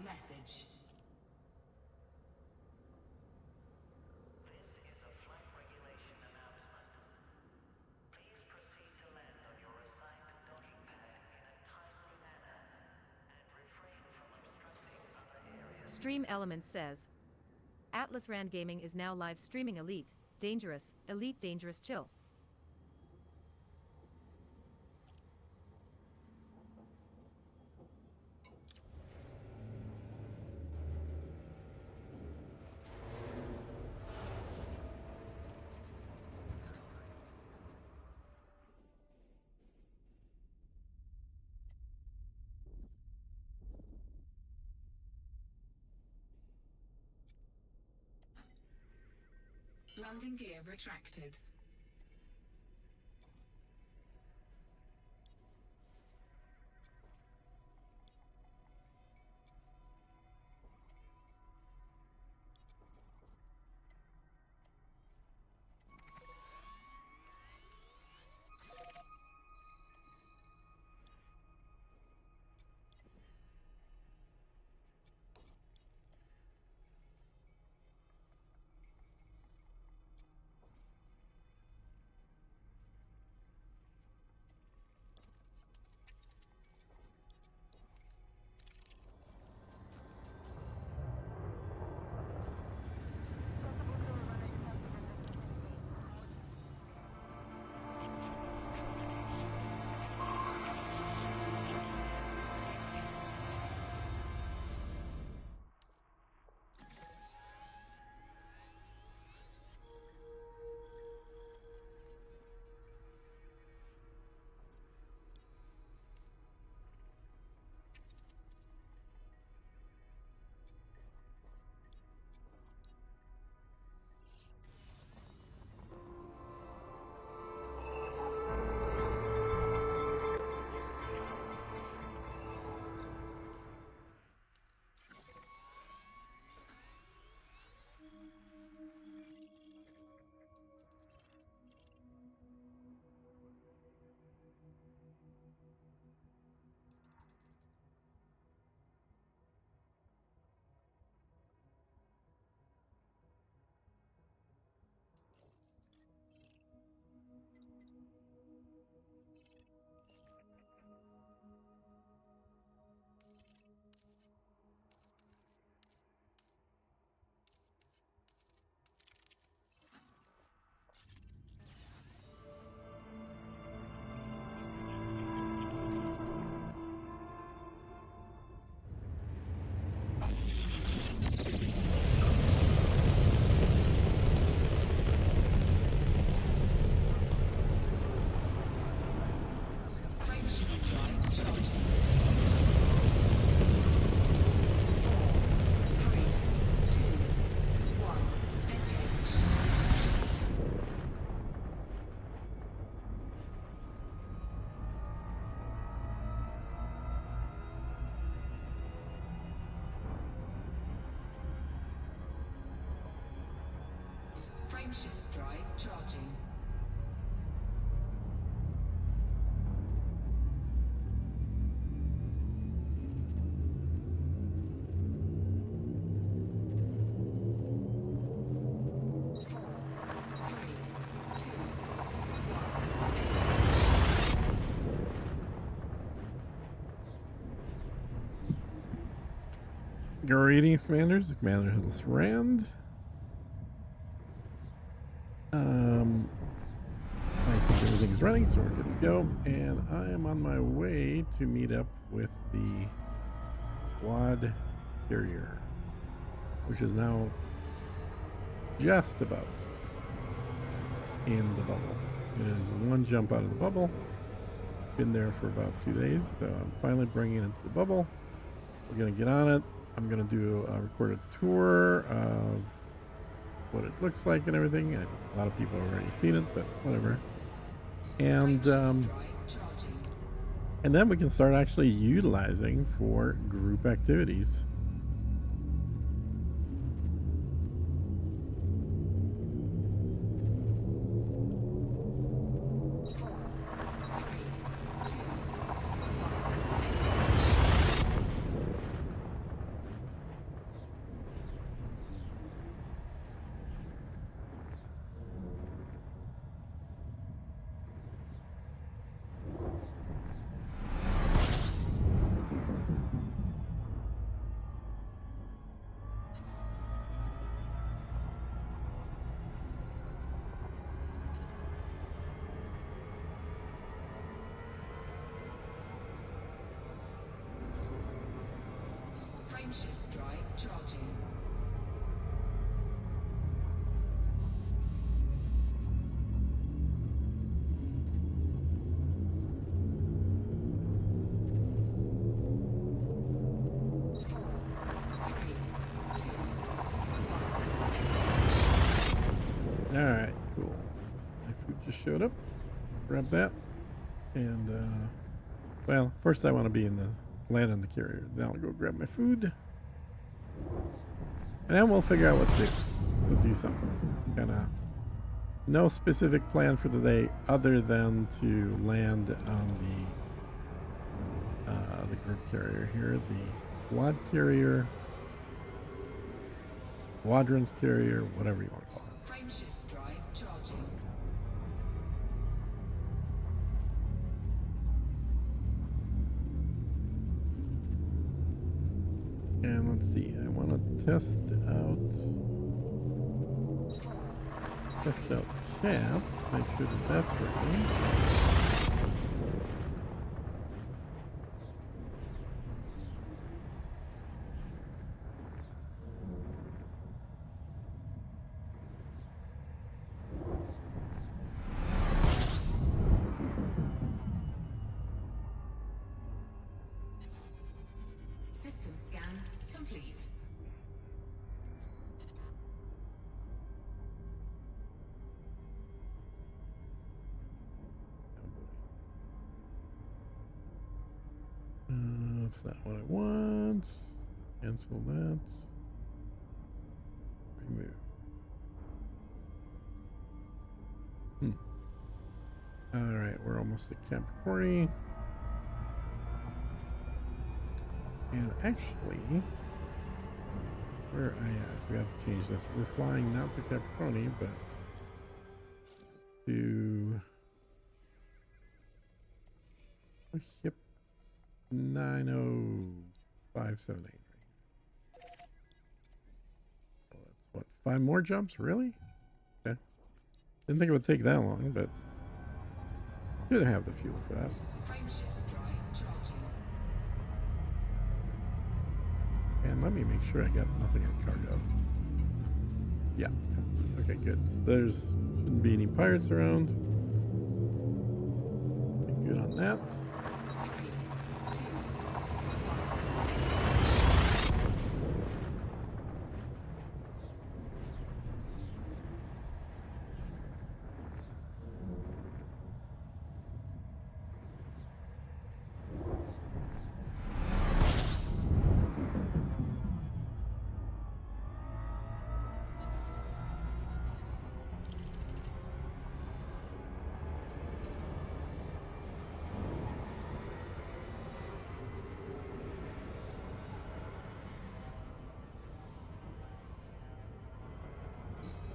message. This is a flight regulation announcement. Please proceed to land on your assigned docking pad in a timely manner and refrain from obstructing other areas. Stream Elements says, Atlas Rand Gaming is now live streaming Elite, Dangerous, Chill. Landing gear retracted. Frameshift drive charging. Greetings, Commanders. Commander Atlas Rand. I think everything's running, so we're good to go. And I am on my way to meet up with the quad carrier, which is now just about in the bubble. It is one jump out of the bubble. Been there for about 2 days, so I'm finally bringing it into the bubble. We're going to get on it. I'm going to do a recorded tour of what it looks like and everything. A lot of people have already seen it, but whatever. And then we can start actually utilizing for group activities. Frameshift drive charging. Alright, cool. My food just showed up. Grab that. And, well, first I want to be in the land on the carrier. Then I'll go grab my food. And then we'll figure out what to do. We'll do something. Kind of no specific plan for the day other than to land on the group carrier here. The squad carrier. Squadrons carrier, whatever you want to call it. Frameshift drive charging. And let's see, I want to test out chat, make sure that that's working. System scan complete. That's not what I want. Cancel that. Remove. Alright, we're almost at Capricorn. And actually, where I forgot to change this. We're flying not to Capricorn, but to ship 90578. Well, that's what, 5 more jumps? Really? Okay. Didn't think it would take that long, but should have the fuel for that. Frameshift drive charging. And let me make sure I got nothing on cargo. Yeah. Okay, good. So there's shouldn't be any pirates around. Be good on that.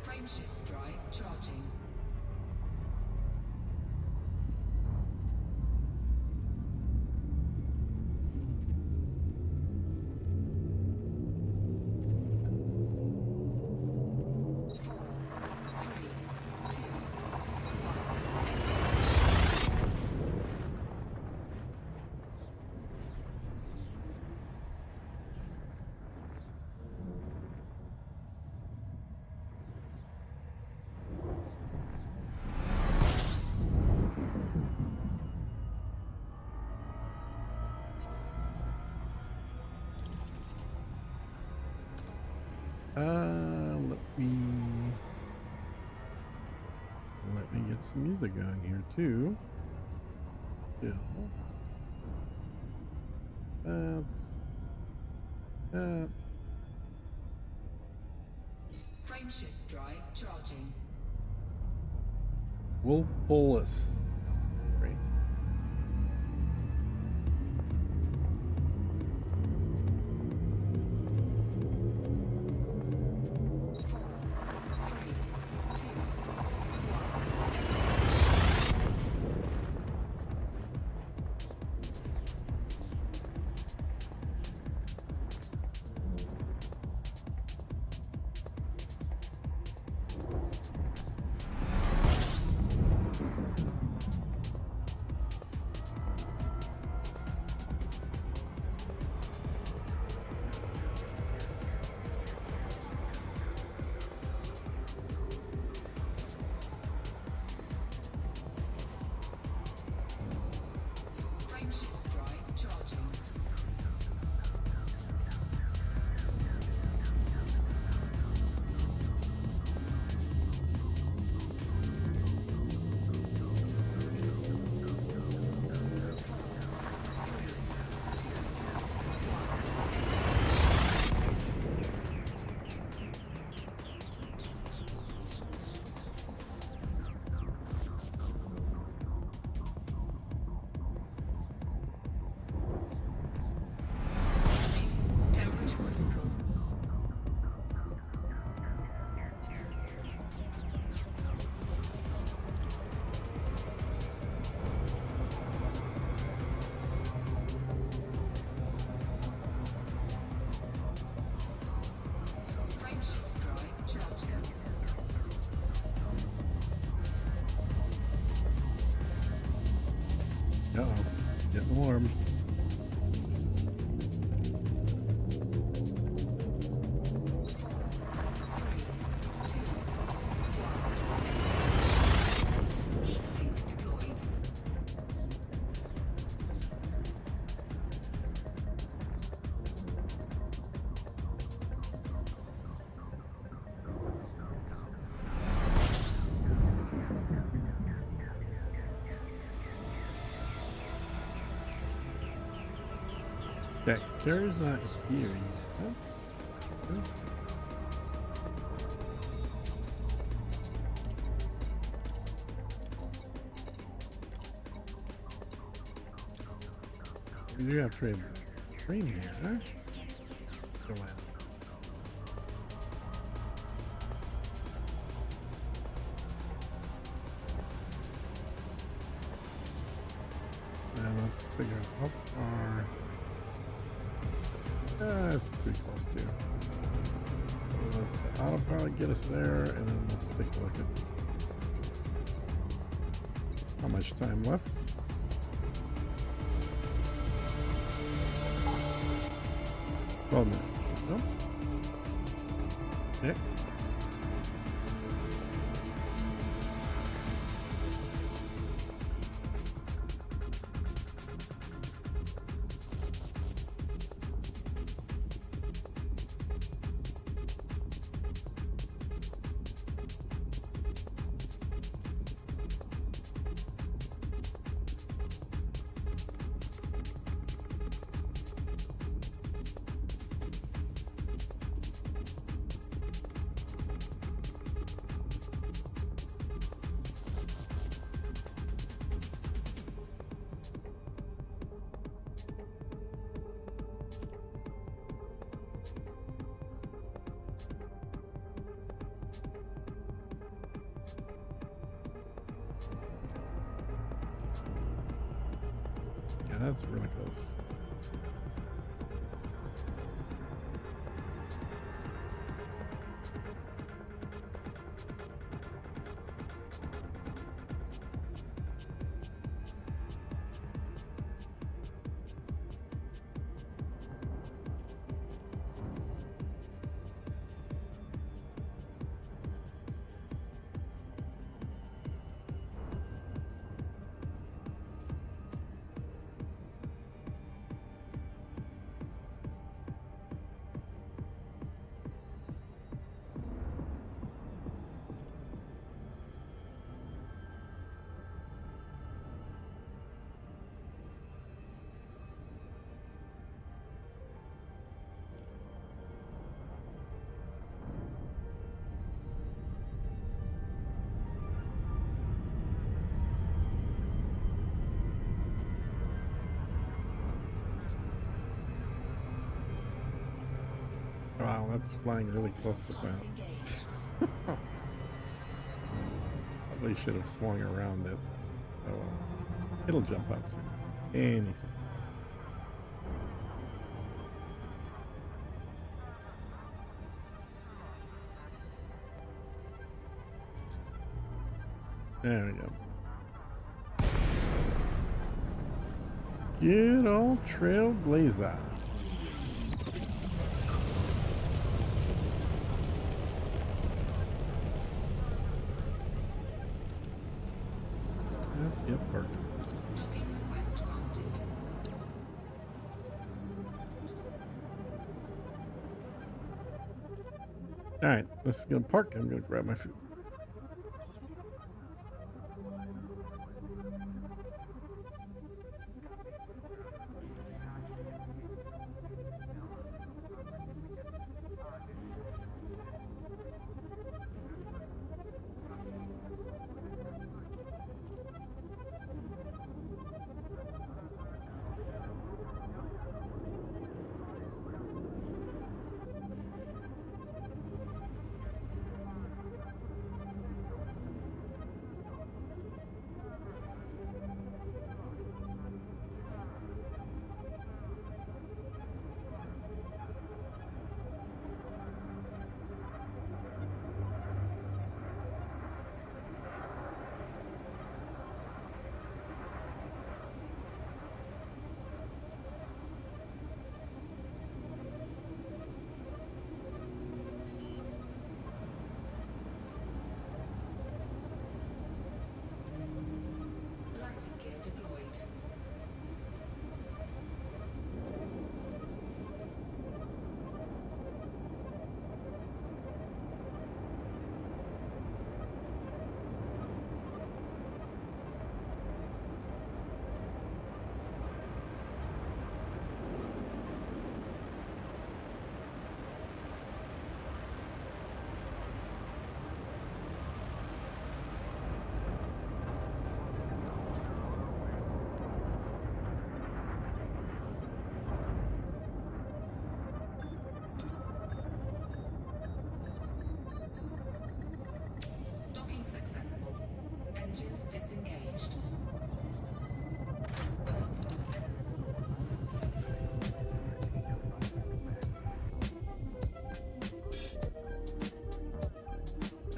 Frameshift drive charging. Let me get some music going here too. Still. That. Frameshift drive charging. Wolf Bolus. Great. Getting warm. Heat sink deployed. Okay, Carrie's not here yet. That's good. We do have trade train here, huh? Come on. Now let's figure out how far. It's pretty close to. Let the autopilot get us there, and then let's take a look at how much time left. Well, minutes. Nope. Okay. Yeah, that's really close. Wow, that's flying really close to the Plant ground. engaged. Probably should have swung around it. Oh, well. It'll jump out soon. Any second. There we go. Good old Trailblazer. Let's get parked. Docking request granted. Alright, this is gonna park. I'm gonna grab my food.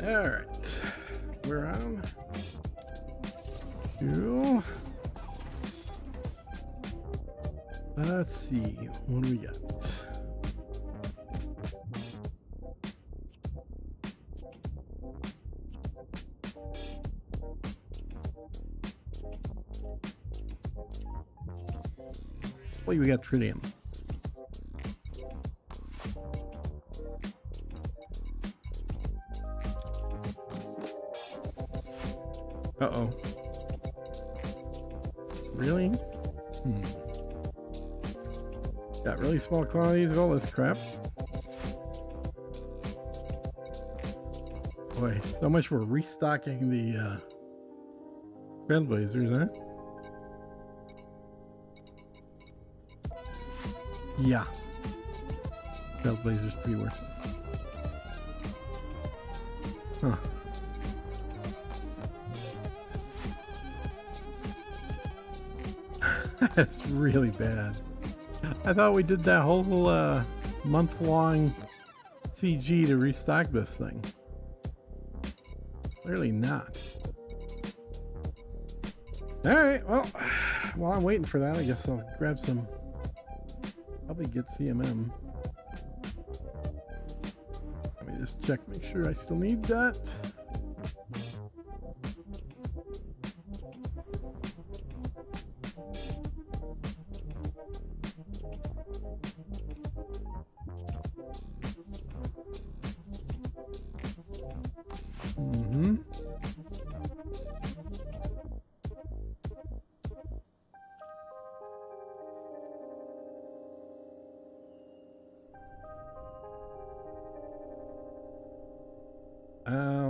All right, we're on to. Let's see, what do we got? Well, we got tritium. Uh-oh. Really? Got really small quantities of all this crap. Boy, so much for restocking the Trailblazers, huh? Yeah. Trailblazer's pretty worth it. Huh. That's really bad. I thought we did that whole month-long CG to restock this thing. Clearly not. Alright, well, while I'm waiting for that, I guess I'll grab some. Probably get CMM. Let me just check, make sure I still need that.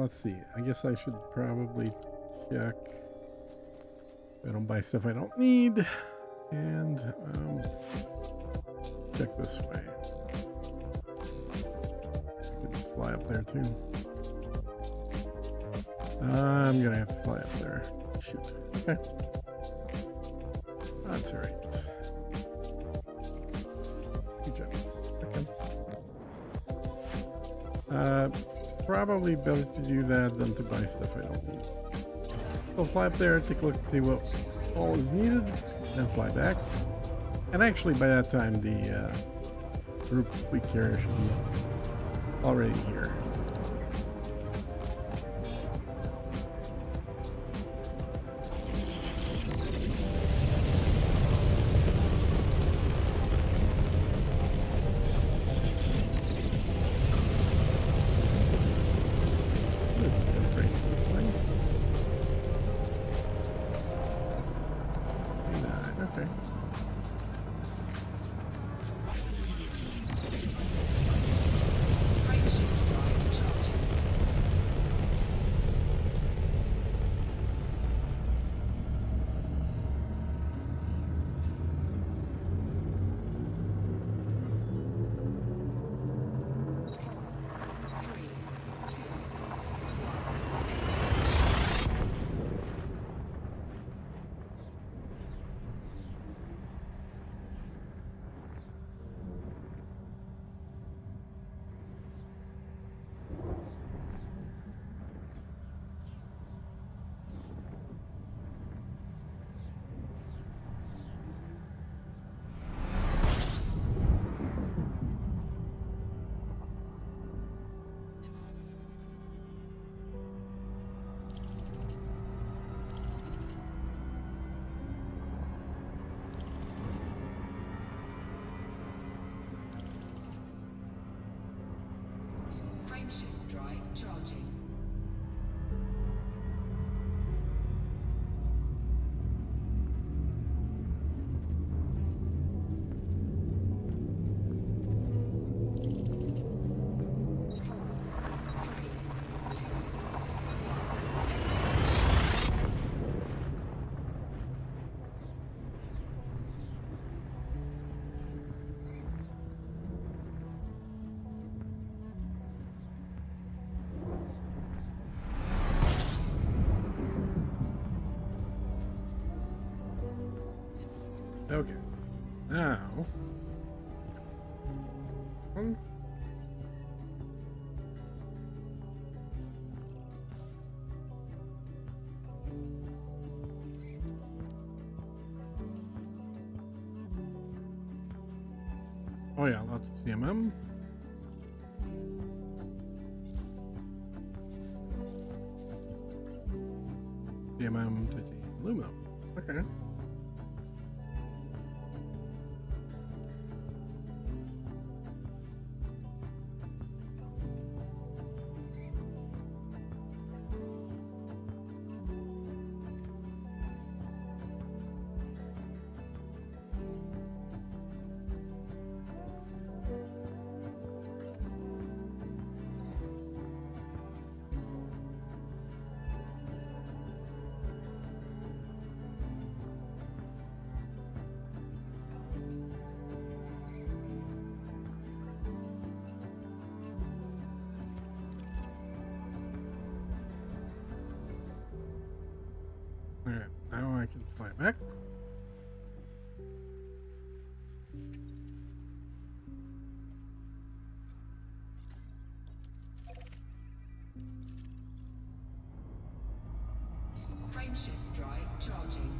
Let's see. I guess I should probably check. I don't buy stuff I don't need, and check this way. I could just fly up there too. I'm gonna have to fly up there. Shoot. Okay. That's all right. Good job. Okay. Probably better to do that than to buy stuff I don't need. So fly up there, take a look and see what all is needed, then fly back. And actually by that time the group fleet carrier should be already here. Okay. Frameshift drive charging. Frameshift drive charging. Okay. Now. Oh yeah, lots of CMM. CMM, titanium, aluminum. Okay. Alright, now I can fly back. Frameshift drive charging.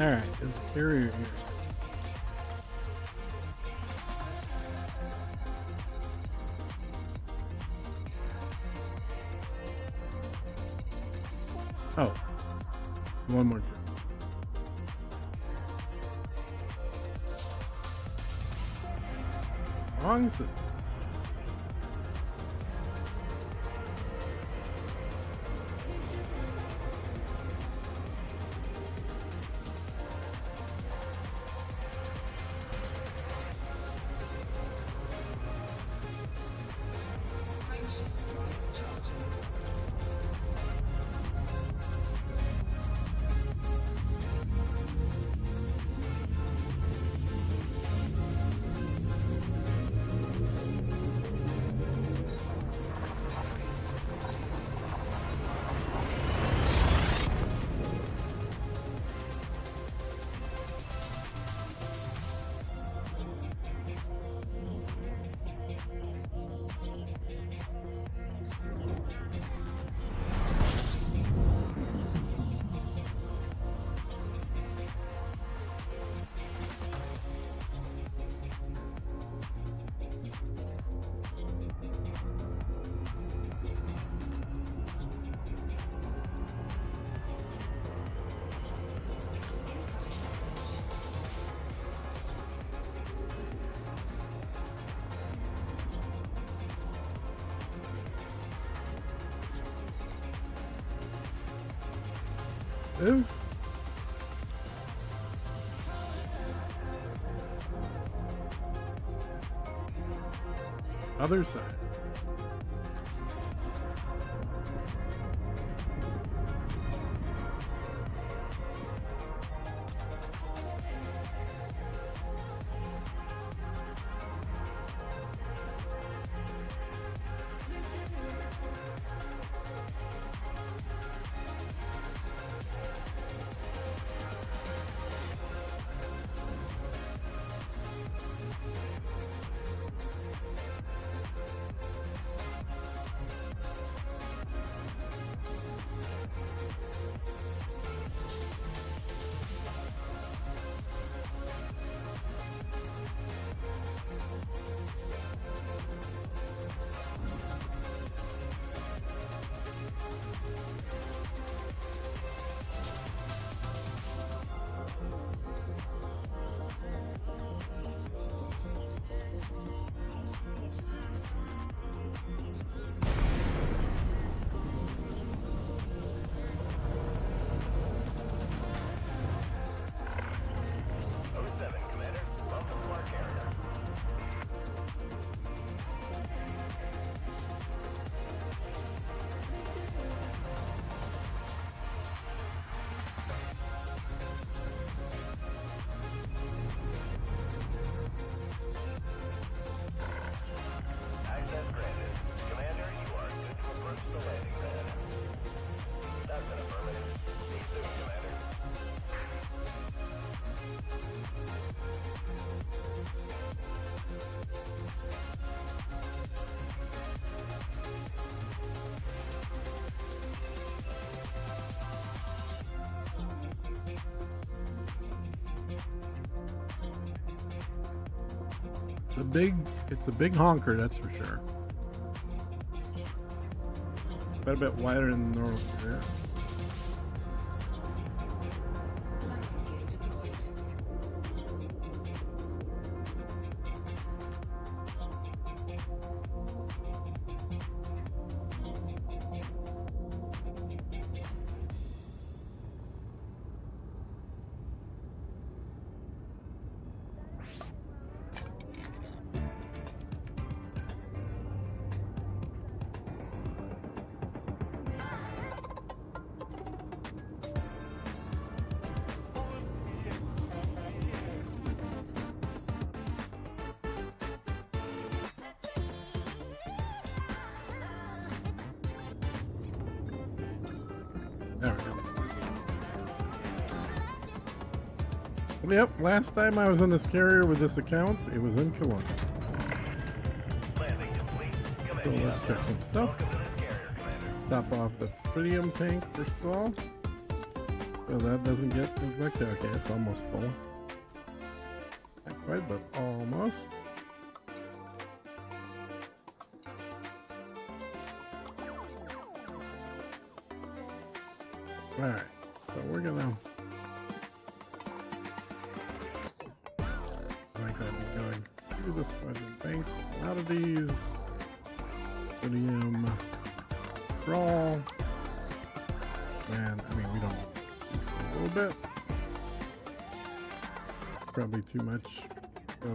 Alright, there's a carrier here. Oh, one more jump. Wrong system. Frameshift drive charging. Is other side. It's a big honker, that's for sure. Quite a bit wider than the normal carrier. Landing gear deployed. There we go. Yep, last time I was on this carrier with this account, it was in Cologne. Landing complete. So let's check some stuff. Welcome to this carrier, Commander. Top off the tritium tank first of all. So that doesn't get neglected. Okay, it's almost full. Not quite, but almost. Alright, so we're gonna like that be going through this budget bank. A lot of these tritium crawl. And I mean we don't need a little bit. Probably too much. So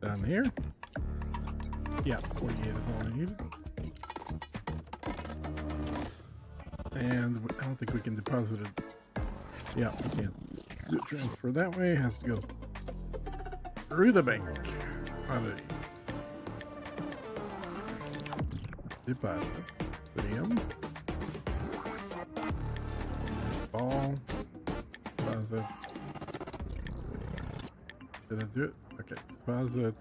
down here. Yeah, 48 is all I needed. And I don't think we can deposit it. Yeah, we can't. The transfer that way has to go through the bank. Oddity. Deposit. Tritium. Ball. Deposit. Did I do it? Okay. Deposit.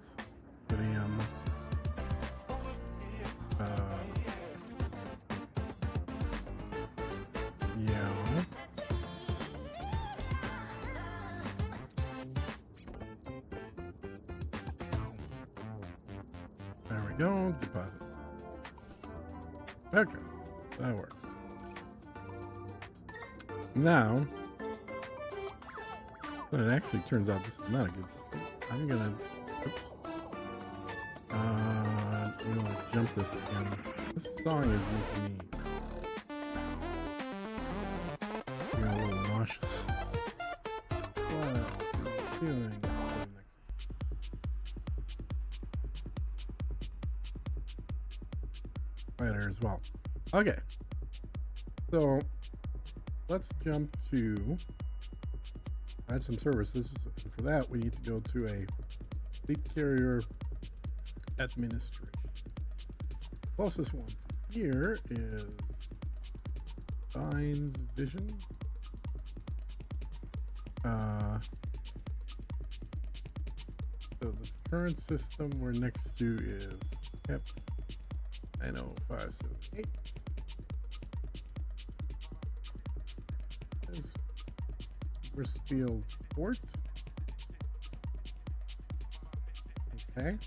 Tritium. Yeah. There we go. Deposit. Okay. That works. Now, but it actually turns out this is not a good system. I'm gonna, oops. I'm gonna jump this again. This song is making me a little nauseous. What am I doing? Later as well. Okay. So let's jump to add some services. And for that, we need to go to a fleet carrier administration. Closest one here is Vines Vision. So the current system we're next to is HEP 90578. There's Westfield Port. Okay.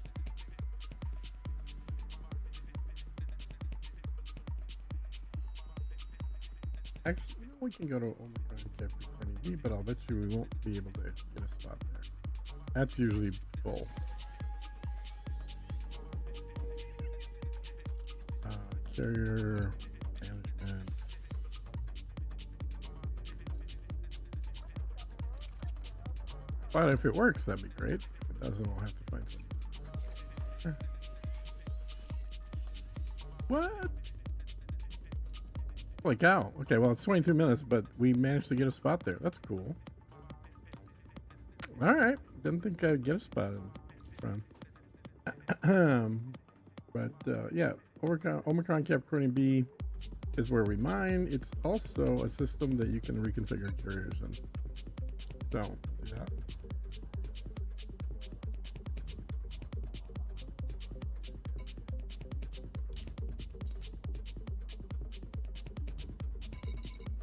Actually, you know, we can go to Omicron Capricorn B, but I'll bet you we won't be able to get a spot there. That's usually full. Carrier management. But if it works, that'd be great. If it doesn't, we'll have to find something. What? Holy cow. Okay, well, it's 22 minutes, but we managed to get a spot there. That's cool. All right. Didn't think I'd get a spot in front. But yeah, Omicron Capricorn B is where we mine. It's also a system that you can reconfigure carriers in. So, yeah.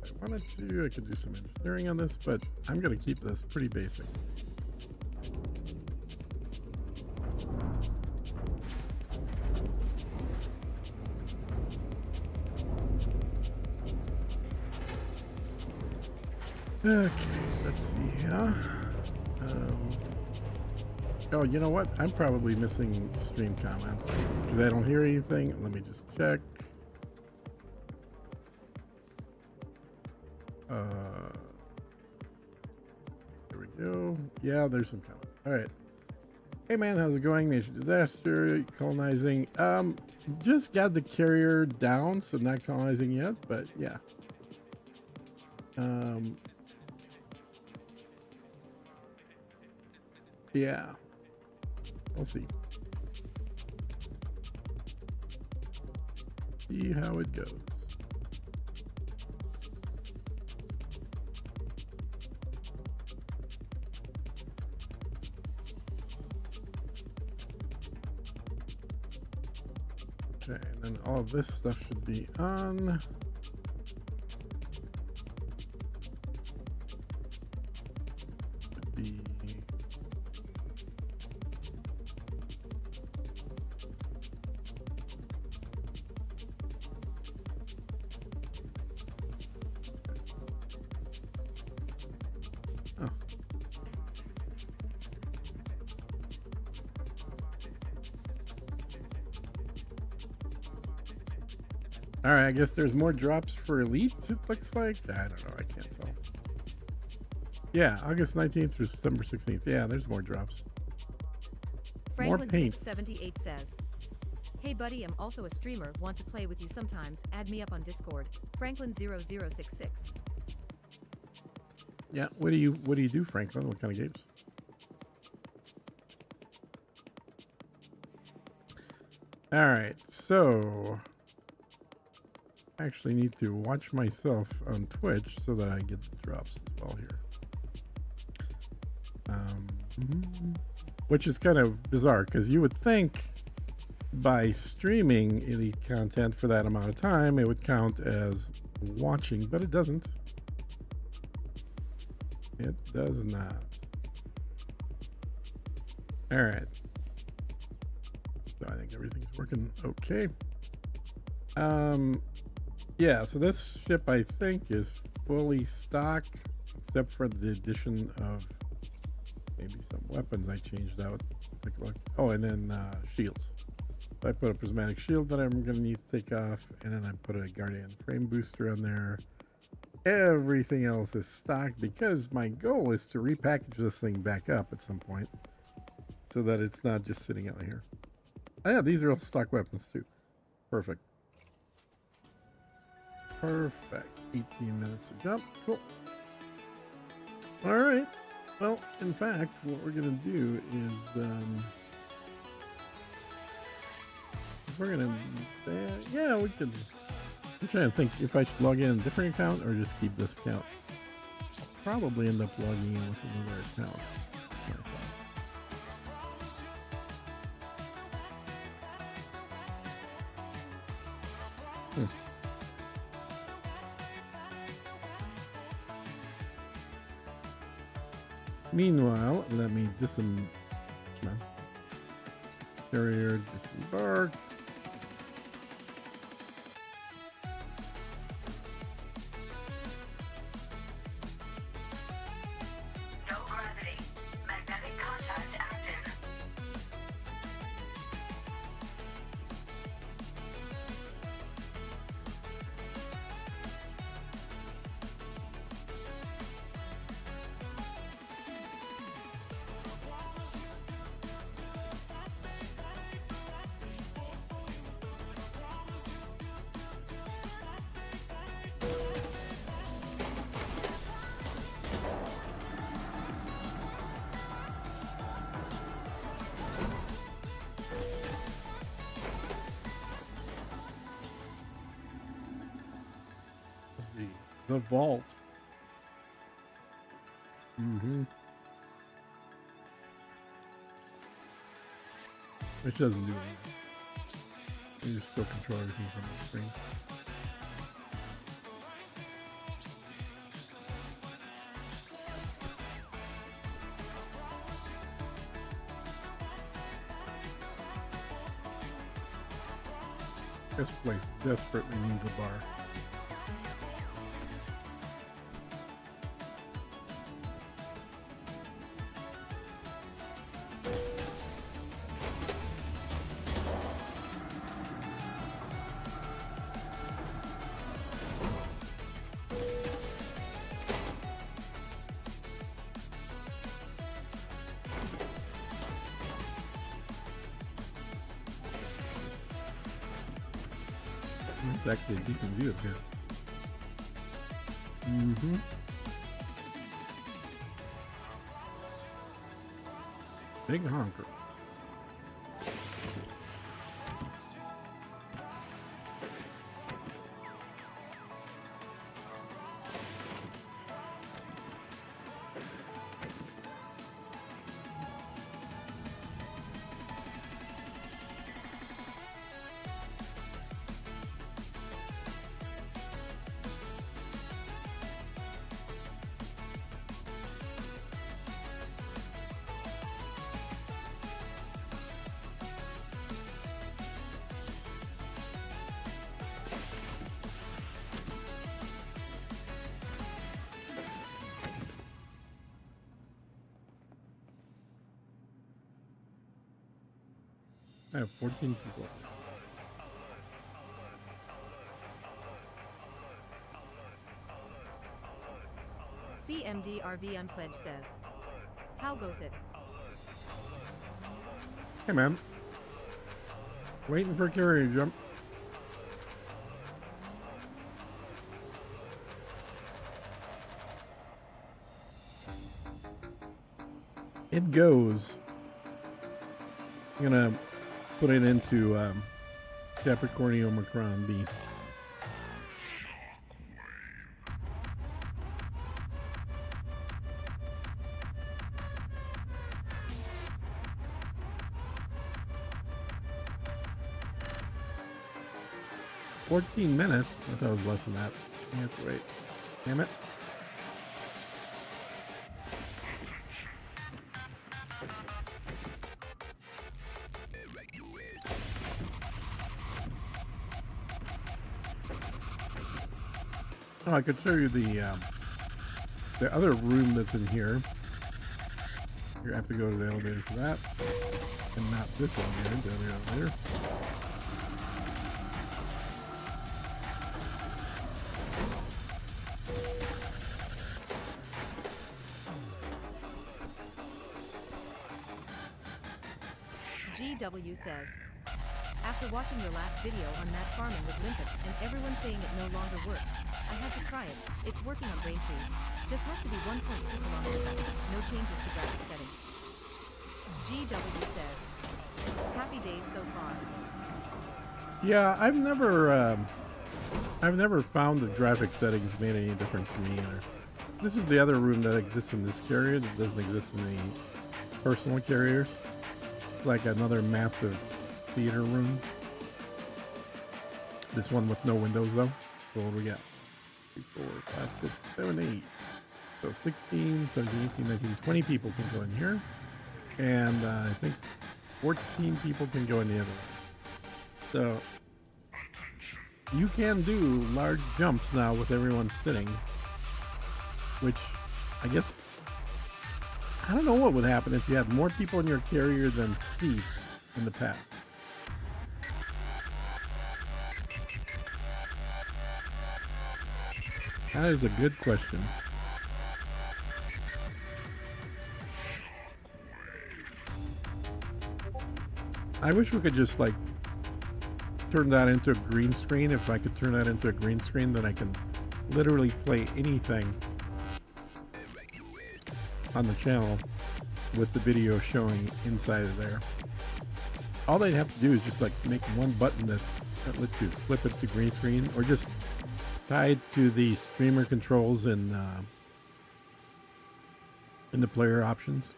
If I wanted to, I could do some engineering on this, but I'm going to keep this pretty basic. Okay, let's see here. Oh, you know what? I'm probably missing stream comments because I don't hear anything. Let me just check. There we go. Yeah, there's some comments. All right. Hey man, how's it going? Nation disaster, colonizing. Just got the carrier down, so not colonizing yet, but yeah. Yeah. We'll see. See how it goes. Okay, and then all of this stuff should be on. Should be. Oh. All right, I guess there's more drops for elites, it looks like. I don't know, I can't tell. Yeah, August 19th through September 16th. Yeah, there's more drops. Franklin paints. 678 says, "Hey buddy, I'm also a streamer. Want to play with you sometimes? Add me up on Discord. Franklin0066." Yeah, what do you do, Franklin? What kind of games? All right, so I actually need to watch myself on Twitch so that I get the drops as well here. Which is kind of bizarre because you would think by streaming elite content for that amount of time it would count as watching, but it doesn't. It does not. All right. So I think everything's working okay. Yeah, so this ship I think is fully stock except for the addition of maybe some weapons I changed out. Take a look. Oh, and then shields. So I put a prismatic shield that I'm gonna need to take off, and then I put a Guardian frame booster on there. Everything else is stock because my goal is to repackage this thing back up at some point so that it's not just sitting out here. Oh yeah, these are all stock weapons too. Perfect. Perfect. 18 minutes to jump. Cool. All right. Well, in fact, what we're going to do is we're going to, yeah, we could, I'm trying to think if I should log in a different account or just keep this account. I'll probably end up logging in with another account. Meanwhile, let me carrier disembark. No gravity. Magnetic contact active. The vault. Which doesn't do anything. You just still control everything from the screen. This place desperately needs a bar. It's actually a decent view up here. Mm-hmm. Big honker. I have 14 people. CMDRV Unpledged says, how goes it? Hey, man. Waiting for a carrier to jump. It goes. I'm gonna put it into Capricornio Omicron B. "14 minutes? I thought it was less than that. You have to wait. Damn it. Oh, I could show you the other room that's in here. You have to go to the elevator for that, and not this elevator, the other elevator. GW says, after watching your last video on mat farming with Limpus and everyone saying it no longer works, I had to try it. It's working on Braintree. Just has to be 1.2 kilometers up. No changes to graphic settings. GW says, happy days so far. Yeah, I've never found the graphic settings made any difference for me either. This is the other room that exists in this carrier that doesn't exist in the personal carrier. Like another massive theater room. This one with no windows though. So what do we got? 3, 4, 5, 6, 7, 8. So 16, 17, 18, 19, 20 people can go in here. And I think 14 people can go in the other one. So you can do large jumps now with everyone sitting. Which I guess, I don't know what would happen if you had more people in your carrier than seats in the past. That is a good question. I wish we could just like turn that into a green screen. If I could turn that into a green screen, then I can literally play anything on the channel with the video showing inside of there. All they'd have to do is just like make one button that lets you flip it to green screen, or just tied to the streamer controls in the player options.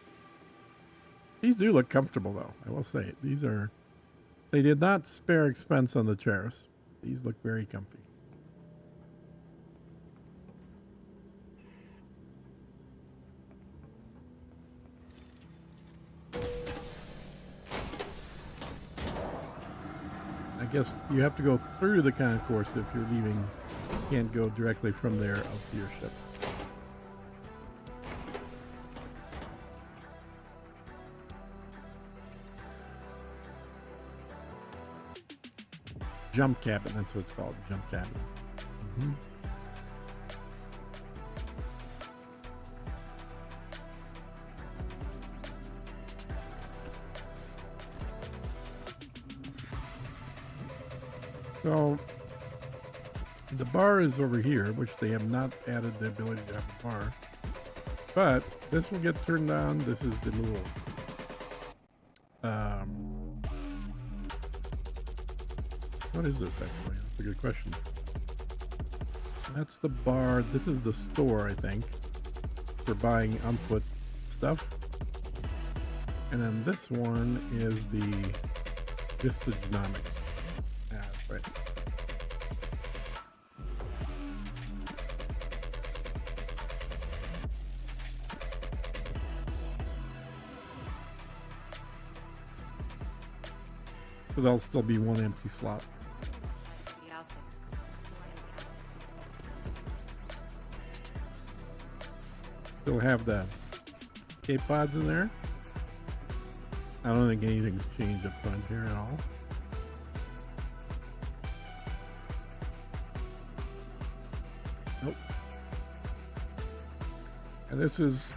These do look comfortable though, I will say. They did not spare expense on the chairs. These look very comfy. I guess you have to go through the concourse if you're leaving. You can't go directly from there out to your ship. Jump cabin, that's what it's called, jump cabin. Mm-hmm. So The bar is over here, which they have not added the ability to have a bar. But this will get turned on. This is the little what is this actually? That's a good question. That's the bar. This is the store, I think, for buying on foot stuff. And then this one is the Vista Genomics. Yeah, that's right. So there'll still be one empty slot. Still have the K-Pods in there. I don't think anything's changed up front here at all. Nope. And this is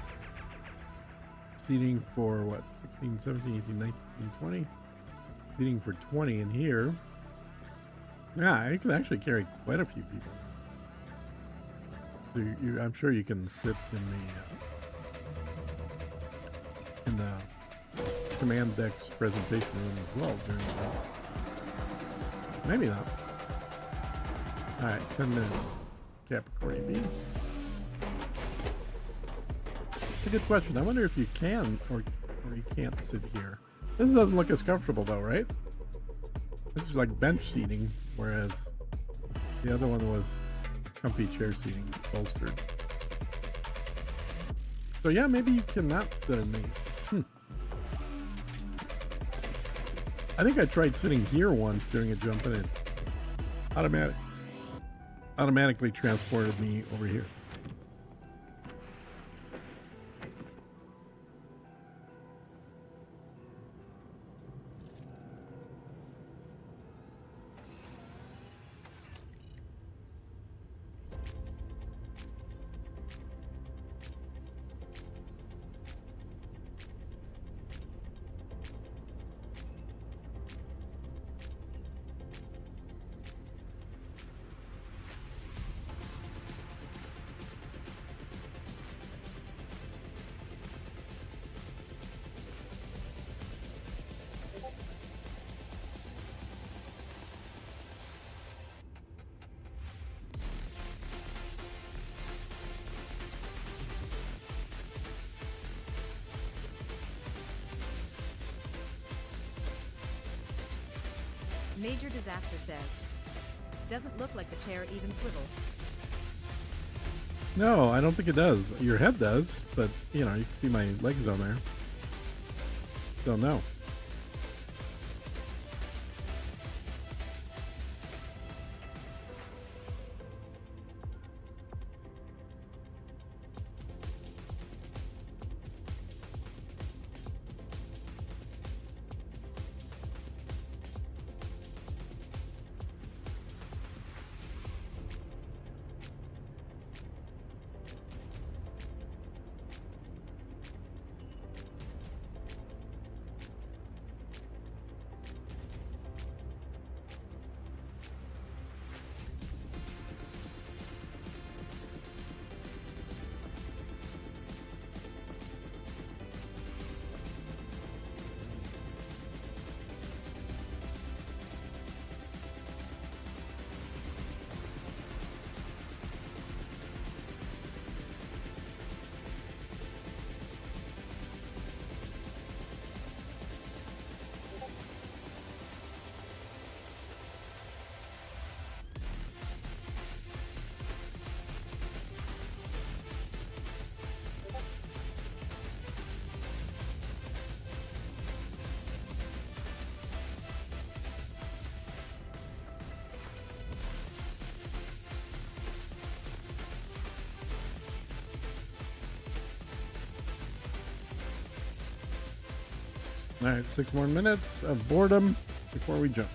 seating for what? 16, 17, 18, 19, 20. Seating for 20 in here. Yeah, it can actually carry quite a few people. So I'm sure you can sit in the command deck's presentation room as well during the maybe not. All right, 10 minutes. Capricorn B. It's a good question. I wonder if you can or you can't sit here. This doesn't look as comfortable though, right? This is like bench seating, whereas the other one was comfy chair seating, bolstered. So yeah, maybe you cannot sit in these. I think I tried sitting here once during a jump and it automatically transported me over here. Major Disaster says, doesn't look like the chair even swivels. No, I don't think it does. Your head does, but you know, you can see my legs on there. Don't know. All right, 6 more minutes of boredom before we jump.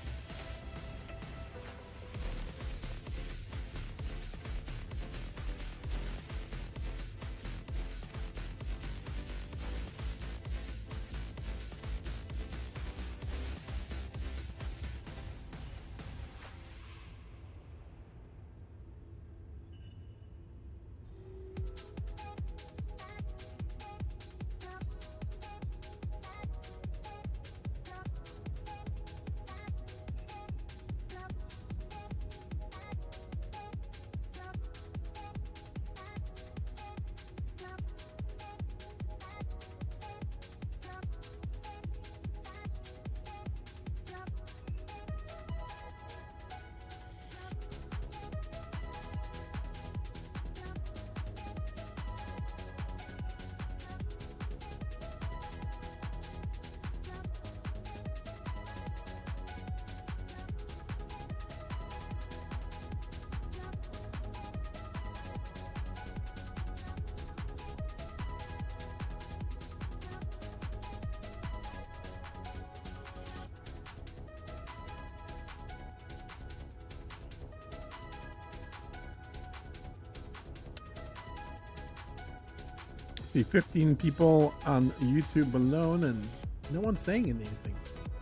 See 15 people on YouTube alone, and no one's saying anything.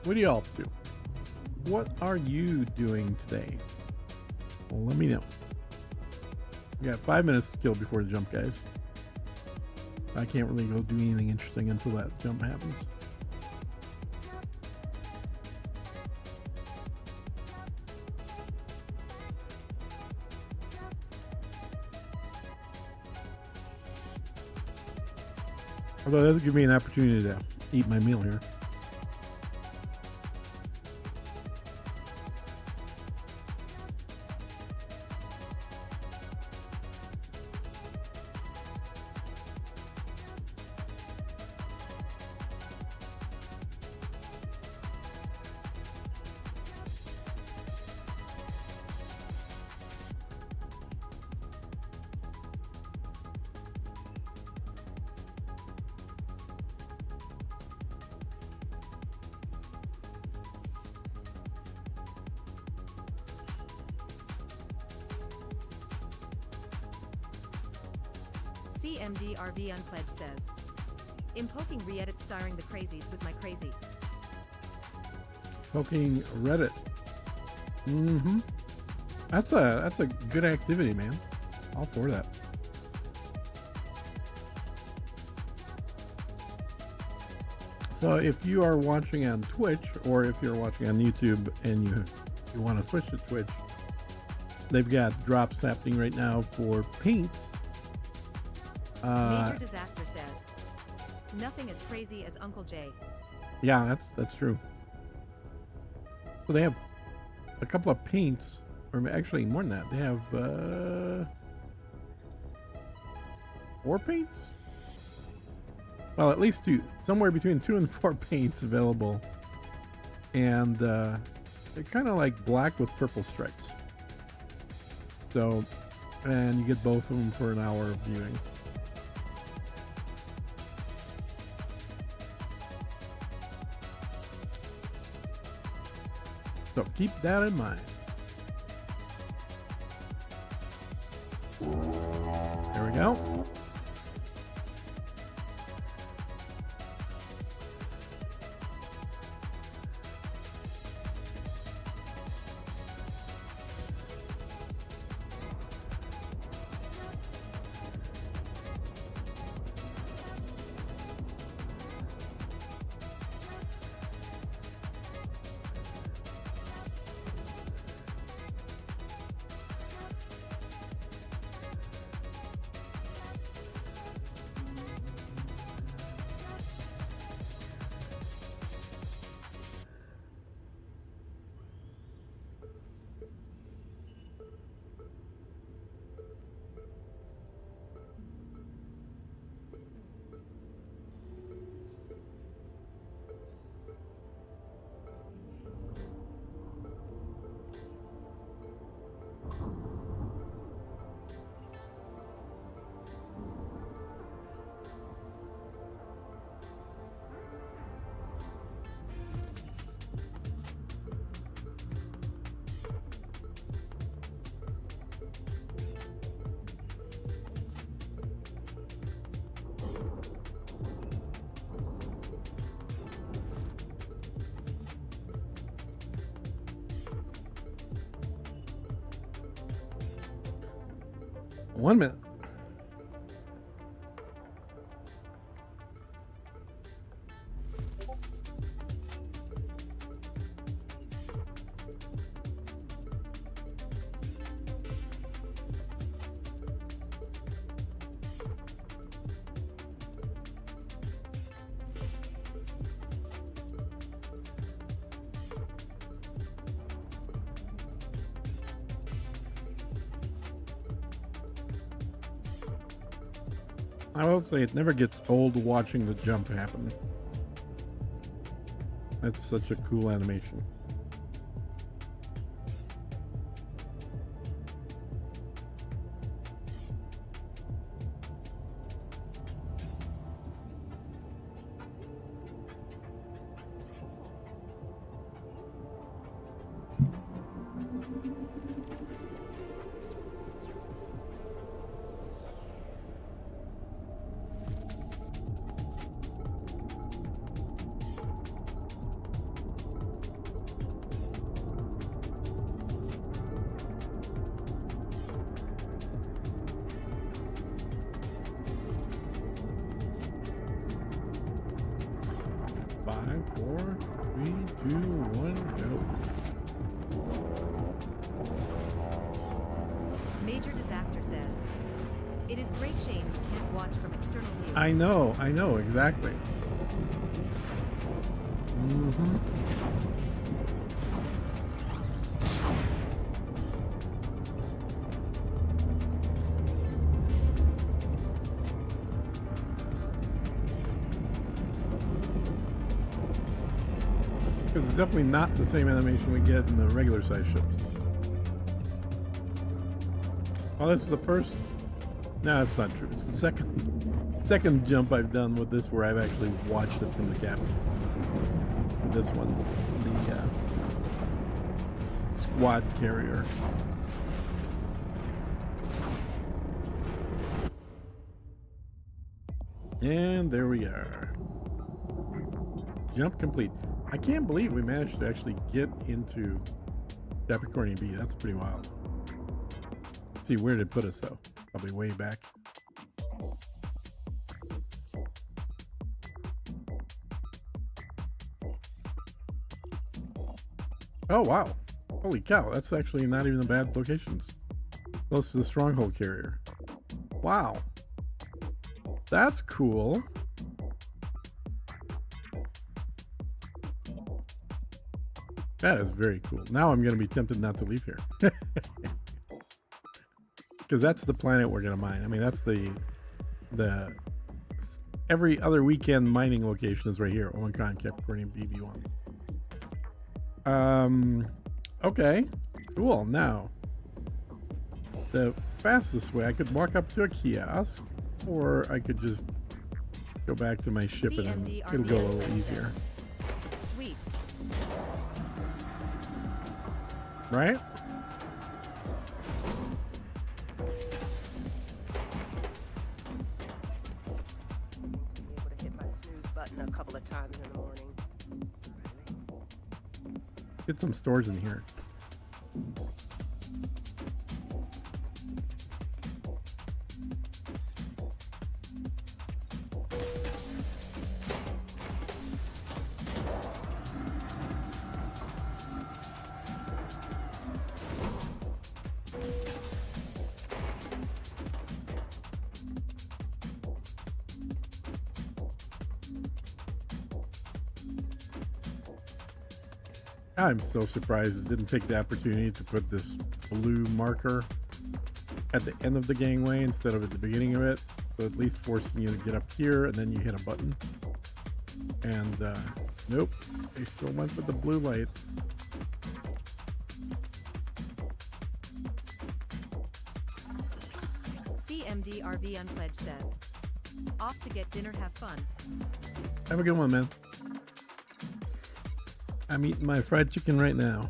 What are y'all do? What are you doing today? Well, let me know. We got 5 minutes to kill before the jump, guys. I can't really go do anything interesting until that jump happens. Although that does give me an opportunity to eat my meal here. CMDRV Unpledged says, "I'm poking re-edit starring the crazies with my crazy." Poking Reddit. Mm-hmm. That's a good activity, man. All for that. So if you are watching on Twitch, or if you're watching on YouTube and you want to switch to Twitch, they've got drops happening right now for paints. Major Disaster says, "Nothing as crazy as Uncle Jay." Yeah, that's true. So they have a couple of paints, or actually more than that. They have 4 paints. Well, at least 2, somewhere between 2 and 4 paints available, and they're kind of like black with purple stripes. So, and you get both of them for an hour of viewing. So keep that in mind. There we go. One minute. I will say it never gets old watching the jump happen. That's such a cool animation. 5, 4, 3, 2, 1, go. Major Disaster says, it is great shame you can't watch from external view. I know, exactly. Mm-hmm. Because it's definitely not the same animation we get in the regular size ships. Oh, this is the first. No, it's not true. It's the second jump I've done with this where I've actually watched it from the cabin. With this one, the squad carrier. And there we are. Jump complete. I can't believe we managed to actually get into Capricornia B. That's pretty wild. Let's see, where did it put us though? Probably way back. Oh wow. Holy cow, that's actually not even the bad locations. Close to the stronghold carrier. Wow. That's cool. That is very cool. Now I'm going to be tempted not to leave here. Because that's the planet we're going to mine. I mean, that's the every other weekend mining location is right here. Omencon, Capricornia, BB1. Okay. Cool. Now, the fastest way, I could walk up to a kiosk, or I could just go back to my ship and it'll go a little easier. Sweet. Right? Able to hit my snooze button a couple of times in the morning. Get some stores in here. I'm so surprised it didn't take the opportunity to put this blue marker at the end of the gangway instead of at the beginning of it. So at least forcing you to get up here and then you hit a button. And nope, they still went with the blue light. CMDRV Unpledged says, off to get dinner, have fun. Have a good one, man. I'm eating my fried chicken right now.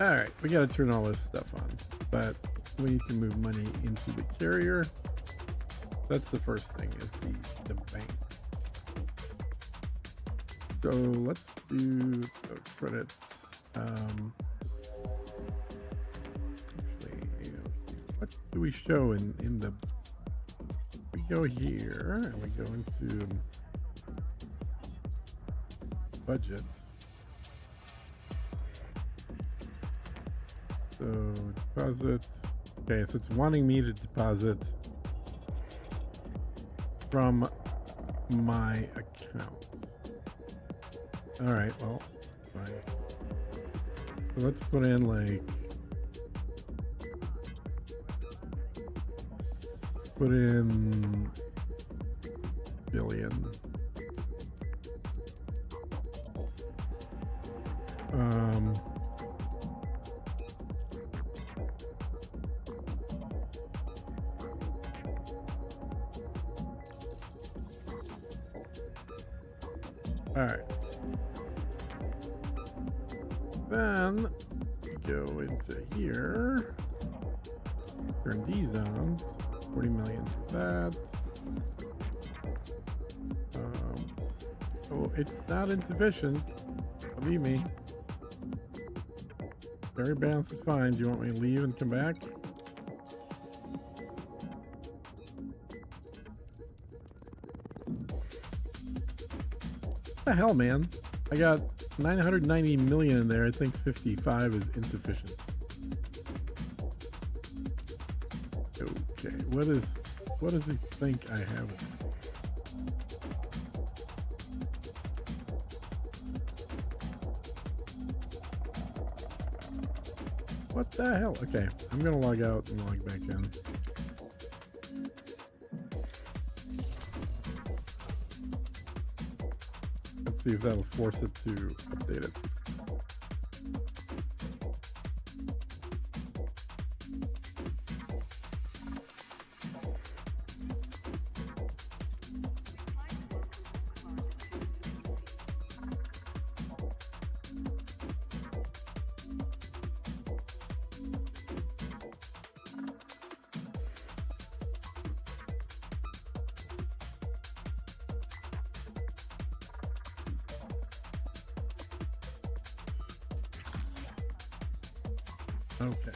All right, we got to turn all this stuff on, but we need to move money into the carrier. That's the first thing, is the bank. So let's go credits. What do we show in the, we go here and we go into budget. So deposit. Okay, so it's wanting me to deposit from my account. All right, well, fine. So let's put in like, put in billion. All right. Then go into here. Turn these on. 40 million for that. Oh, it's not insufficient. Believe me. Carrier balance is fine. Do you want me to leave and come back? What the hell, man? I got 990 million in there. I think 55 is insufficient. Okay, what does he think I have? What the hell? Okay, I'm gonna log out and log back in. Let's see if that'll force it to update it. Okay.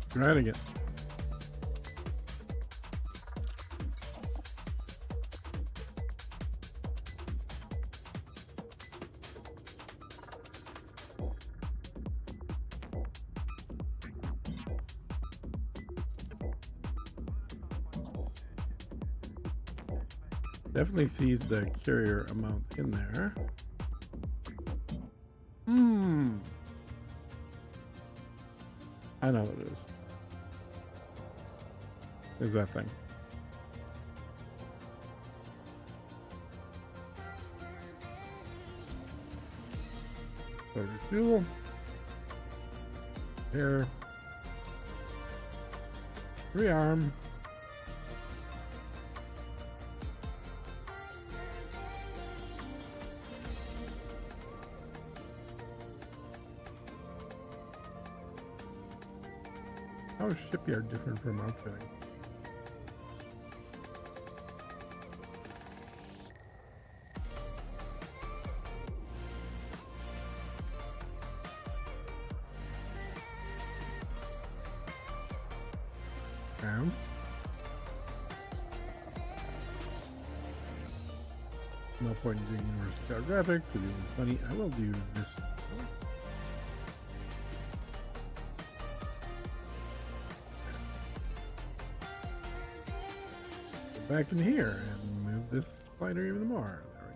Try it again. Definitely sees the carrier amount in there. I know what it is. There's that thing. So refuel. There. Rearm. How is shipyard different from outfitting? And no point in doing Universal Graphics to do funny. I will do this. Back in here and move this slider even more. There we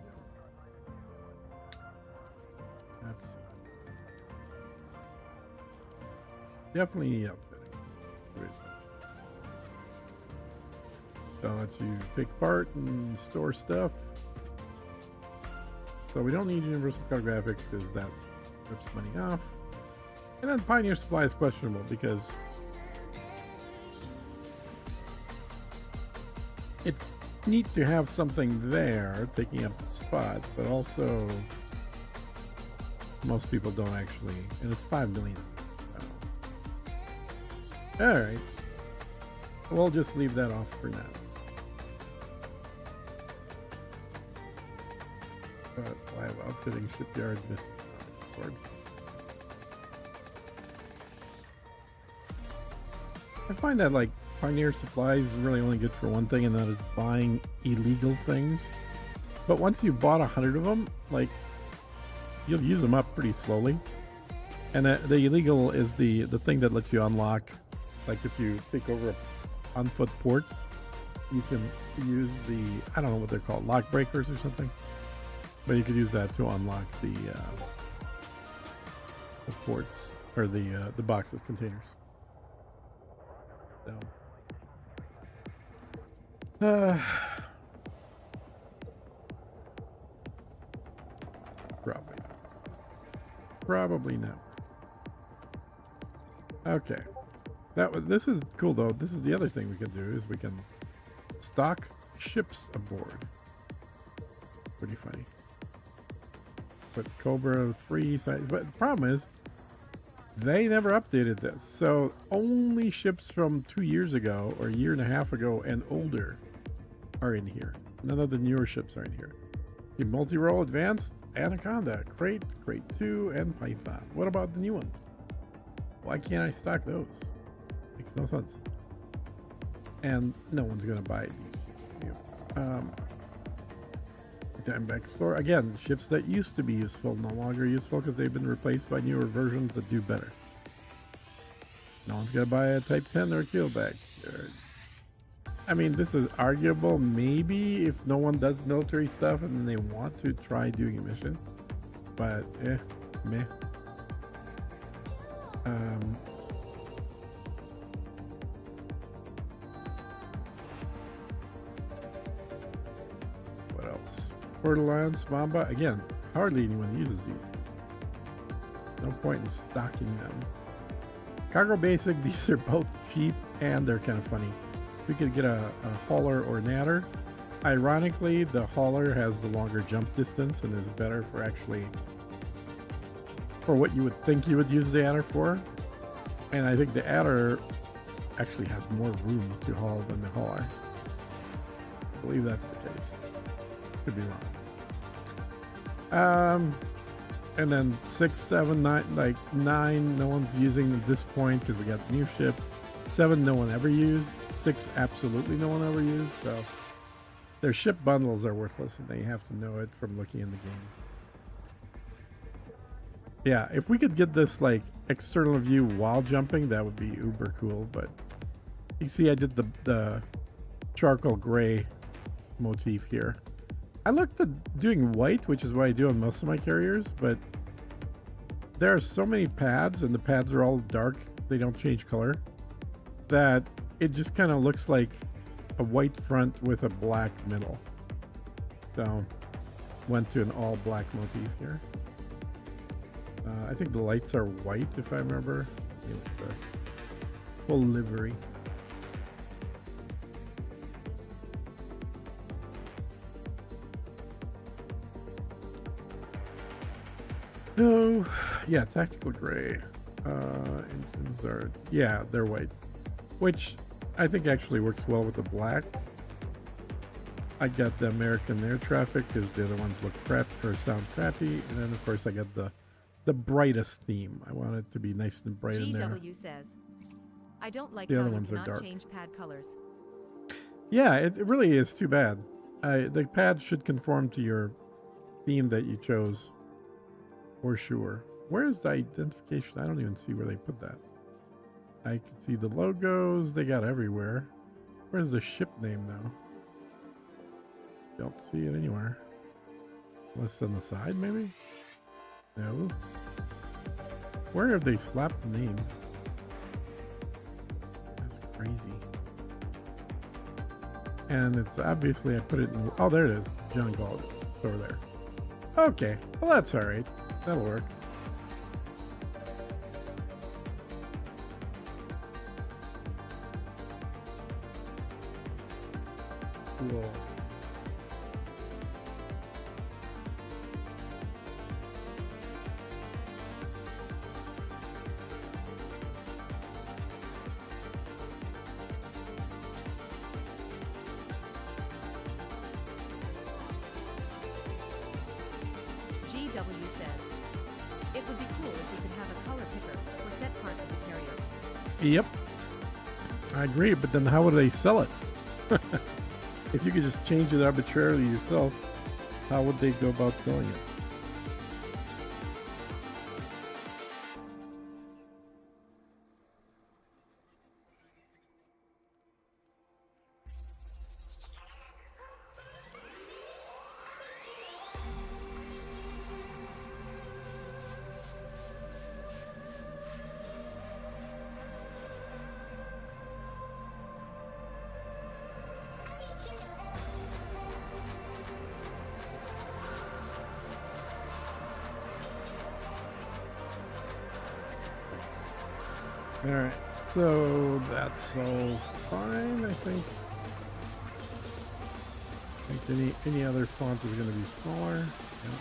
go. That's definitely need outfitting. So I'll let you take apart and store stuff. So we don't need Universal Color Graphics because that rips money off. And then Pioneer Supply is questionable because it's neat to have something there taking up the spot, but also most people don't actually, and it's 5 million. So. All right, we'll just leave that off for now. But I have outfitting shipyard support. I find that like Pioneer Supply is really only good for one thing, and that is buying illegal things. But once you've bought 100 of them, like you'll use them up pretty slowly. And the illegal is the thing that lets you unlock. Like if you take over a on-foot port, you can use the, I don't know what they're called, lock breakers or something. But you could use that to unlock the ports or the boxes, containers. So. Probably not. Okay. This is cool though. This is the other thing we can do is we can stock ships aboard. Pretty funny. Put Cobra 3 size, but the problem is they never updated this. So only ships from 2 years ago or a year and a half ago and older are in here. None of the newer ships are in here. Okay, multi-role, advanced, Anaconda, Crate, Crate 2, and Python. What about the new ones? Why can't I stock those? Makes no sense. And no one's gonna buy it. Diamondback Explorer, again, ships that used to be useful, no longer useful because they've been replaced by newer versions that do better. No one's gonna buy a Type 10 or a Keelback. I mean, this is arguable maybe if no one does military stuff and then they want to try doing a mission, but meh. What else? Borderlands, Mamba, again, hardly anyone uses these. No point in stocking them. Cargo Basic, these are both cheap and they're kind of funny. We could get a hauler or natter. Ironically, the hauler has the longer jump distance and is better for actually for what you would think you would use the adder for. And I think the adder actually has more room to haul than the hauler. I believe that's the case. Could be wrong. And then 6, 7, 9, like 9, no one's using at this point because we got the new ship. 7, no one ever used. 6, absolutely no one ever used. So their ship bundles are worthless and they have to know it from looking in the game. Yeah, if we could get this like external view while jumping, that would be uber cool. But you see I did the charcoal gray motif here. I looked at doing white, which is what I do on most of my carriers, but there are so many pads and the pads are all dark, they don't change color, that it just kind of looks like a white front with a black middle. So went to an all black motif here. I think the lights are white if I remember. The full livery. Oh, yeah, tactical gray. Engines are, yeah, they're white, which I think actually works well with the black. I got the American air traffic because the other ones look crap or sound crappy, and then of course I got the brightest theme. I want it to be nice and bright in there. GW says, I don't like The how other you ones are cannot dark. change pad colors. Yeah, it really is too bad. The pad should conform to your theme that you chose, for sure. Where's the identification? I don't even see where they put that. I can see the logos. They got everywhere. Where's the ship name though? Don't see it anywhere. Unless on the side, maybe? No. Where have they slapped the name? That's crazy. And it's obviously I put it in. Oh, there it is. John called it. It's over there. Okay. Well, that's all right. That'll work. Cool. GW says, it would be cool if we could have a color picker for set parts of the carrier. Yep. I agree, but then how would they sell it? If you could just change it arbitrarily yourself, how would they go about selling it? Alright, so that's all fine, I think. I think any other font is going to be smaller. Yep.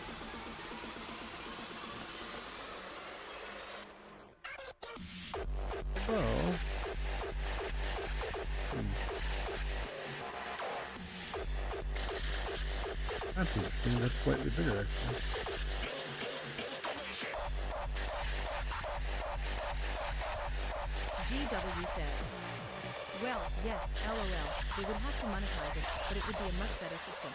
So, That's interesting. That's slightly bigger, actually. GW says, well, yes, LOL, they would have to monetize it, but it would be a much better system.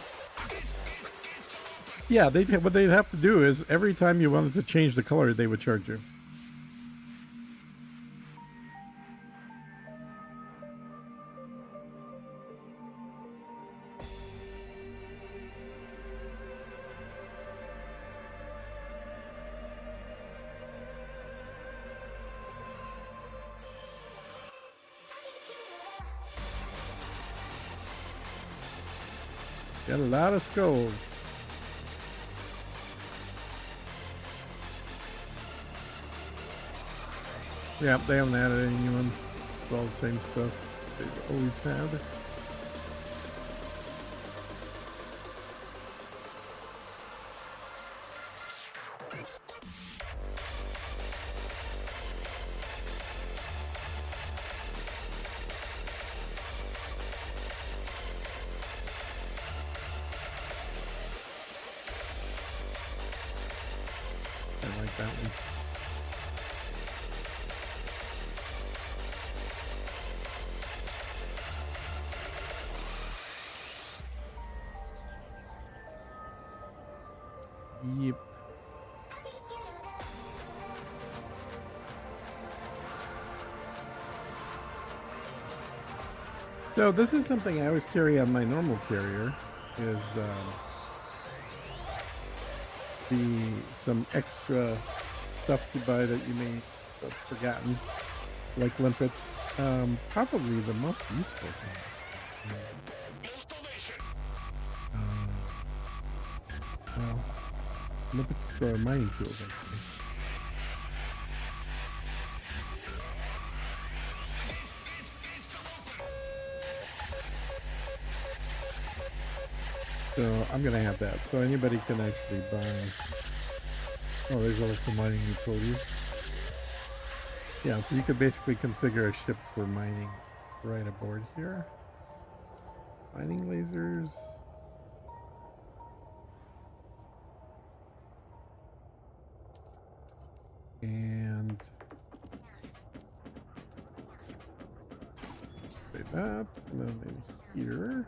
Yeah, what they'd have to do is every time you wanted to change the color, they would charge you. Got a lot of skulls. Yeah, they haven't added any new ones. It's all the same stuff they've always had. I like that one. Yep. So this is something I always carry on my normal carrier, is some extra stuff to buy that you may have forgotten, like limpets. Probably the most useful thing. Well, limpets for mining tools, actually. So I'm gonna have that, so anybody can actually buy. Oh, there's also mining utilities. Yeah, so you could basically configure a ship for mining right aboard here. Mining lasers. And say that, and then in here.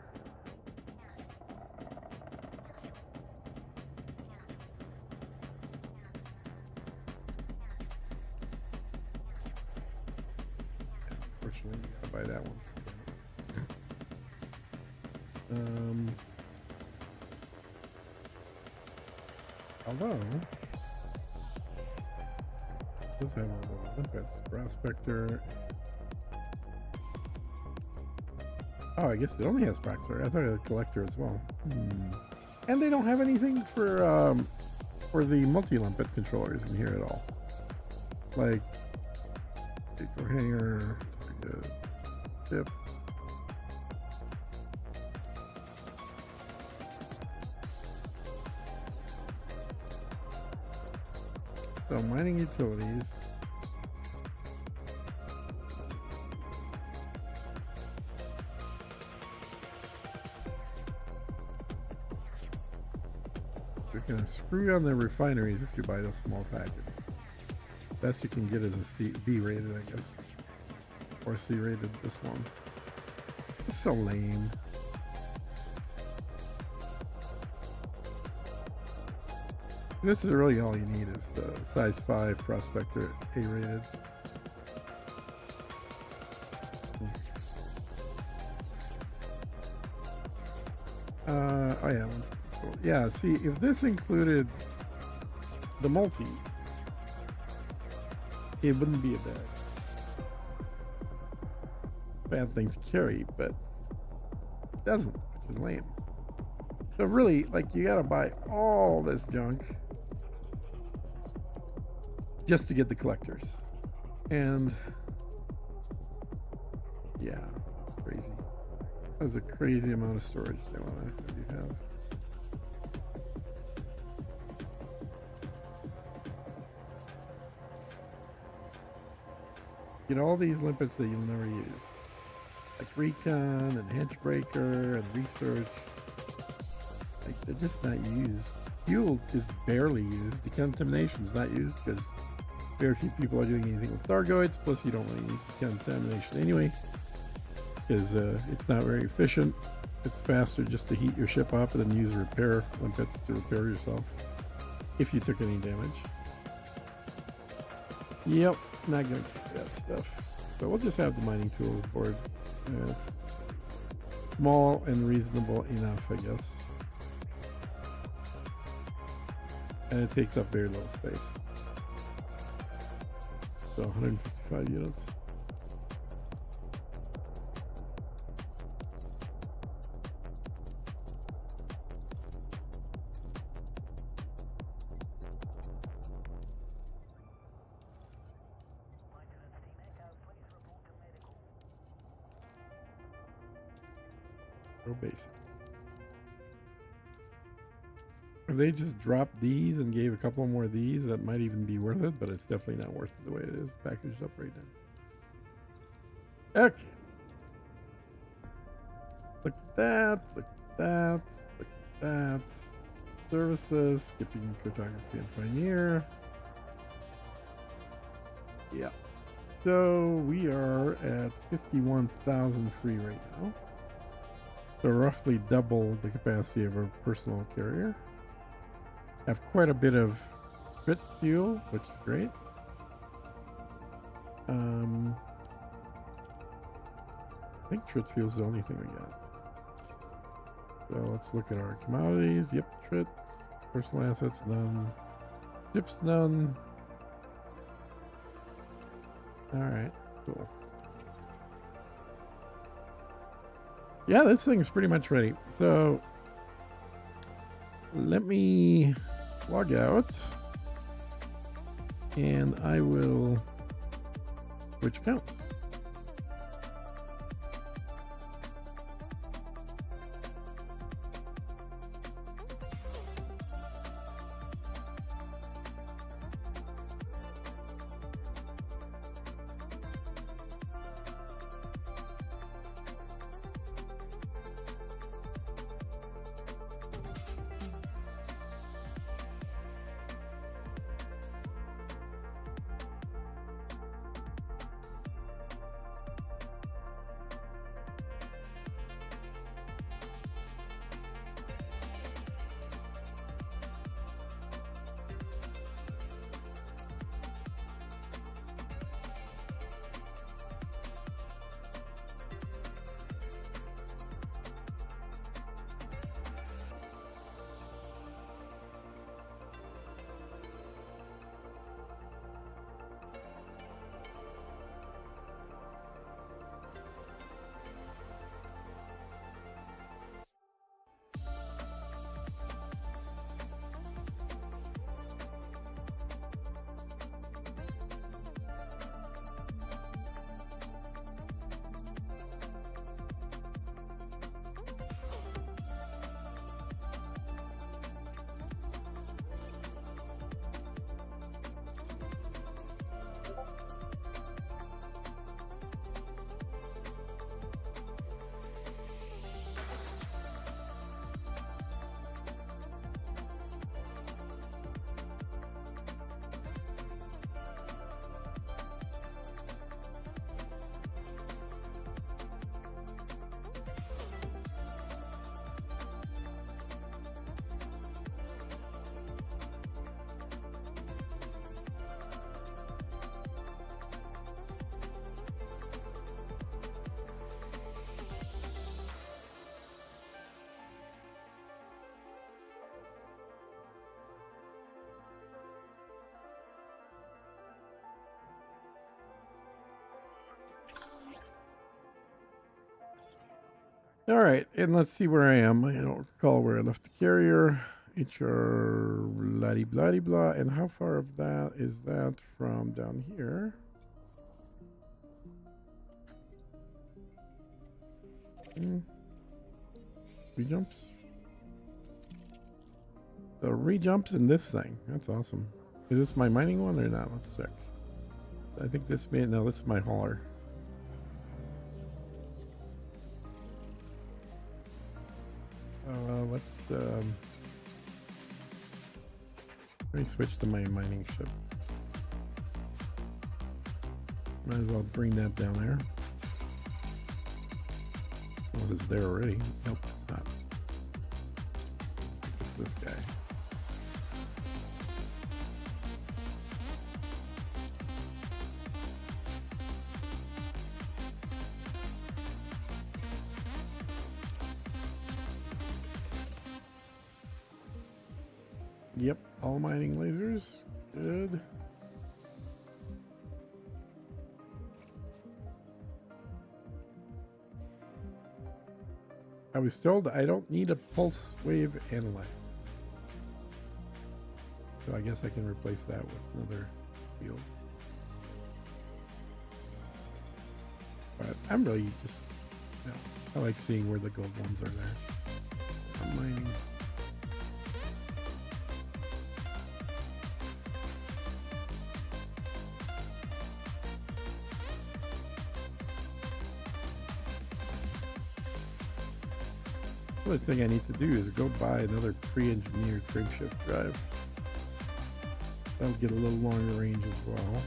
Unfortunately, you gotta buy that one. Although it does have a limpets, prospector. Oh, I guess it only has prospector. I thought it had a collector as well. And they don't have anything for the multi-limpet controllers in here at all. Like go hanger, tip. So mining utilities. You're gonna screw on the refineries if you buy the small package. Best you can get is a B rated, I guess. Or C rated, this one. It's so lame. This is really all you need is the size 5 prospector A rated. Oh yeah. Yeah, see, if this included the multis, it wouldn't be a bad thing to carry, but it doesn't, which is lame. So really, like, you gotta buy all this junk just to get the collectors. And yeah, it's crazy. That's a crazy amount of storage they want to have you have. Get all these limpets that you'll never use, like recon and hedge breaker and research, like They're just not used. Fuel is barely used. Decontamination is not used because very few people are doing anything with Thargoids. Plus, you don't really need decontamination anyway because it's not very efficient. It's faster just to heat your ship up and then use repair limpets to repair yourself if you took any damage. Yep, not gonna keep that stuff. So we'll just have the mining tools board. It's small and reasonable enough, I guess. And it takes up very little space. So 155 units. So basic. If they just dropped these and gave a couple more of these, that might even be worth it, but it's definitely not worth it the way it is packaged up right now. Okay. Look at that, look at that, look at that. Services, skipping cartography and Pioneer. Yeah. So we are at 51,000 free right now. So roughly double the capacity of our personal carrier. Have quite a bit of crit fuel, which is great. I think trit fuel is the only thing we got. So let's look at our commodities. Yep, trit. Personal assets, none. Ships, none. Alright, cool. Yeah, this thing's pretty much ready. So let me log out and I will switch accounts. All right, and let's see where I am. I don't recall where I left the carrier. HR bloody bloody blah. And how far of that is that from down here? Rejumps. The rejumps in this thing. That's awesome. Is this my mining one or not? Let's check. I think this may, no, this is my hauler. Let's Let me switch to my mining ship. Might as well bring that down there. Oh, it's there already. Nope, it's not. It's this guy. Yep, all mining lasers. Good. I was told I don't need a pulse wave analyzer. So I guess I can replace that with another field. But I'm really just, you know, I like seeing where the gold ones are there. I'm mining. The other thing I need to do is go buy another pre-engineered frameshift drive. That'll get a little longer range as well.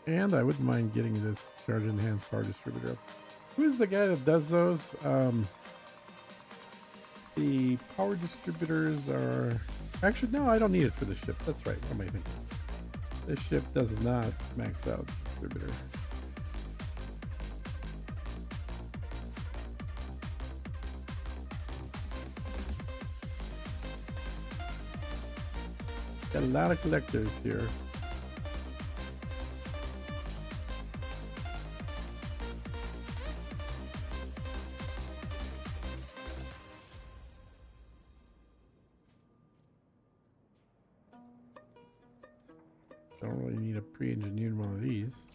And I wouldn't mind getting this charge enhanced power distributor up. Who's the guy that does those? The power distributors are... Actually, no, I don't need it for the ship. That's right. What am I thinking? This ship does not max out distributor. Got a lot of collectors here. Don't really need a pre-engineered one of these.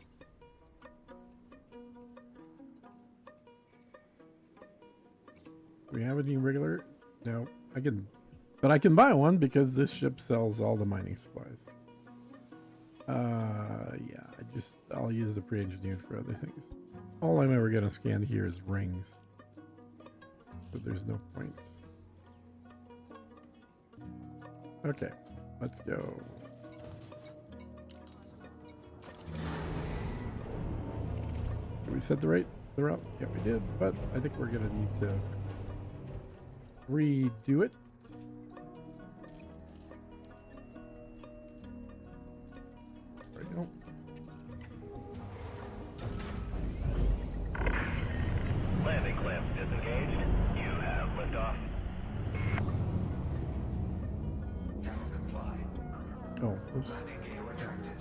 Do we have any regular? No, I can, but I can buy one because this ship sells all the mining supplies. Yeah, I'll use the pre-engineered for other things. All I'm ever gonna scan here is rings, so there's no point. Okay, let's go. Did we set the route? Yeah, we did, but I think we're gonna need to redo it. There we go. Landing clamps disengaged. You have liftoff. Cannot comply. Oh, oops. Landing gear retracted.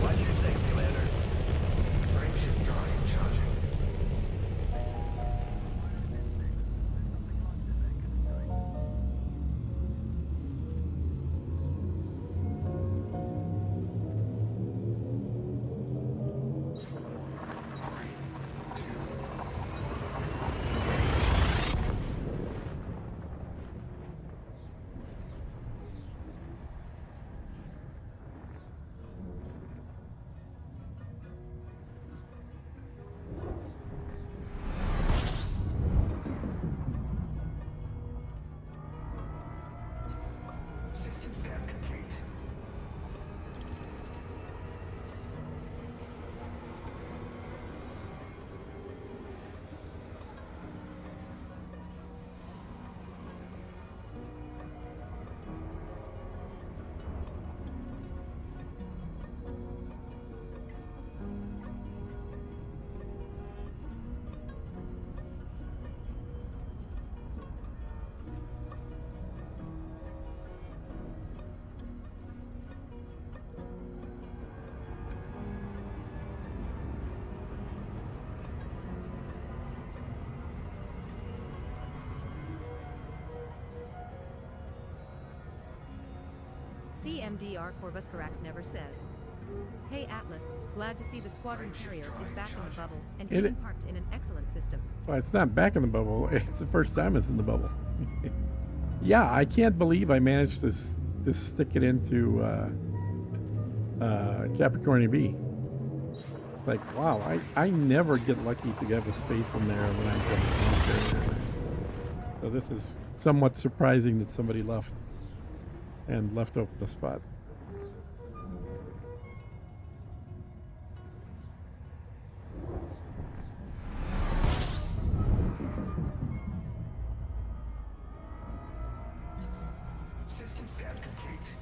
Watch your safety, Lander. Frameshift drive charging. CMDR Corvuscarax never says. Hey Atlas, glad to see the squadron carrier is back in the bubble and It- being parked in an excellent system. Well, it's not back in the bubble. It's the first time it's in the bubble. Yeah, I can't believe I managed to stick it into Capricorn B. Like, wow, I never get lucky to have a space in there when I jump on carrier. So this is somewhat surprising that somebody left open the spot. System scan complete.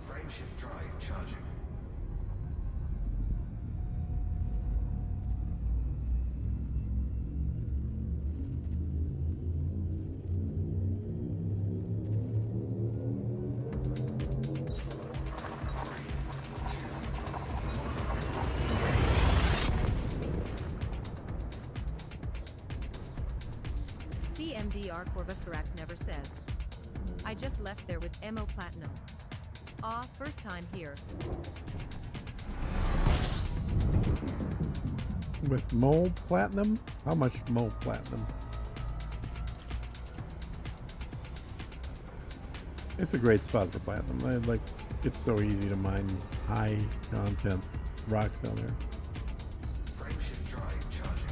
Frameshift drive charging. CMDR Corvuscarax never says. I just left there with MO Platinum. Aw, first time here. With Mole Platinum? How much Mole Platinum? It's a great spot for Platinum. It's so easy to mine high content rocks down there. Frameshift drive charging.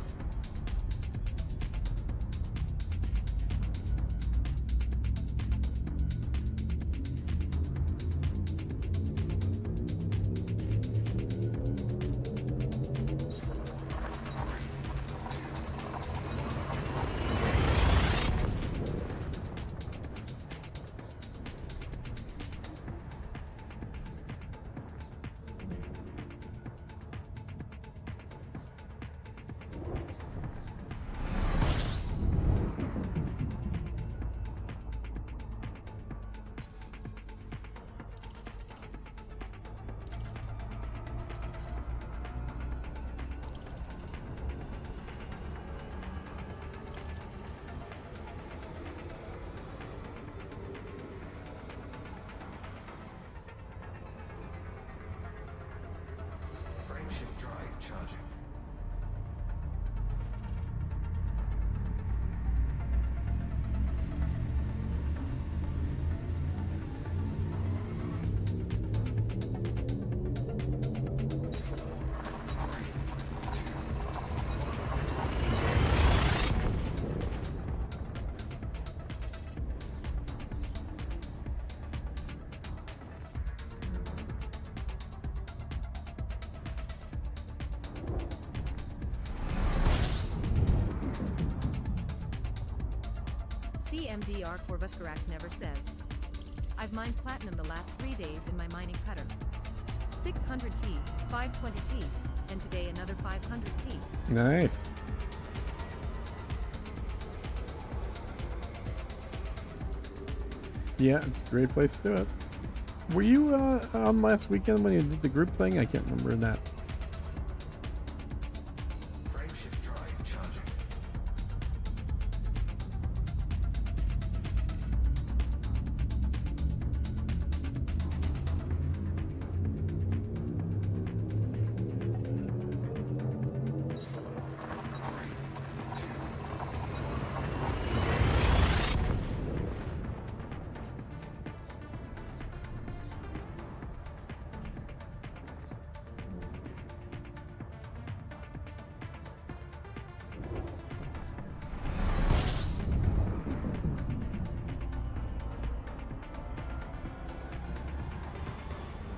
Frameshift drive charging. CMDR Corvuscarax never says. I've mined platinum the last 3 days in my mining cutter. 600T, 520T, and today another 500T. Nice. Yeah, it's a great place to do it. Were you on last weekend when you did the group thing? I can't remember that. Frameshift drive charging.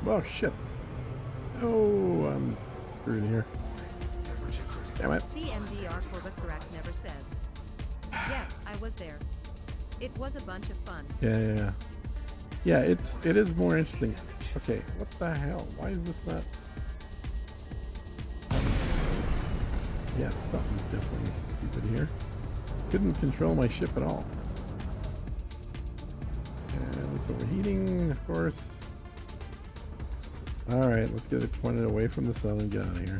Oh shit. Oh, I'm screwed here. Temperature critical. Damn it. CMDR Corvuscarax never says. Yeah, I was there. It was a bunch of fun. Yeah. Yeah, it is more interesting. Okay, what the hell? Why is this not? Yeah, something's definitely stupid here. Couldn't control my ship at all. And it's overheating, of course. Alright, let's get it pointed away from the sun and get out of here.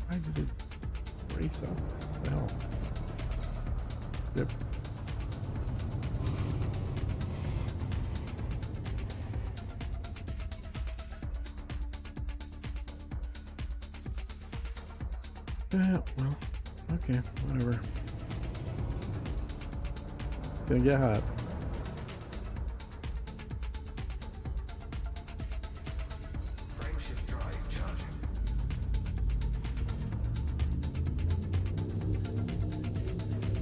Why did it race up? What the hell? Yep. Well, okay, whatever. Gonna get hot. Frameshift drive charging.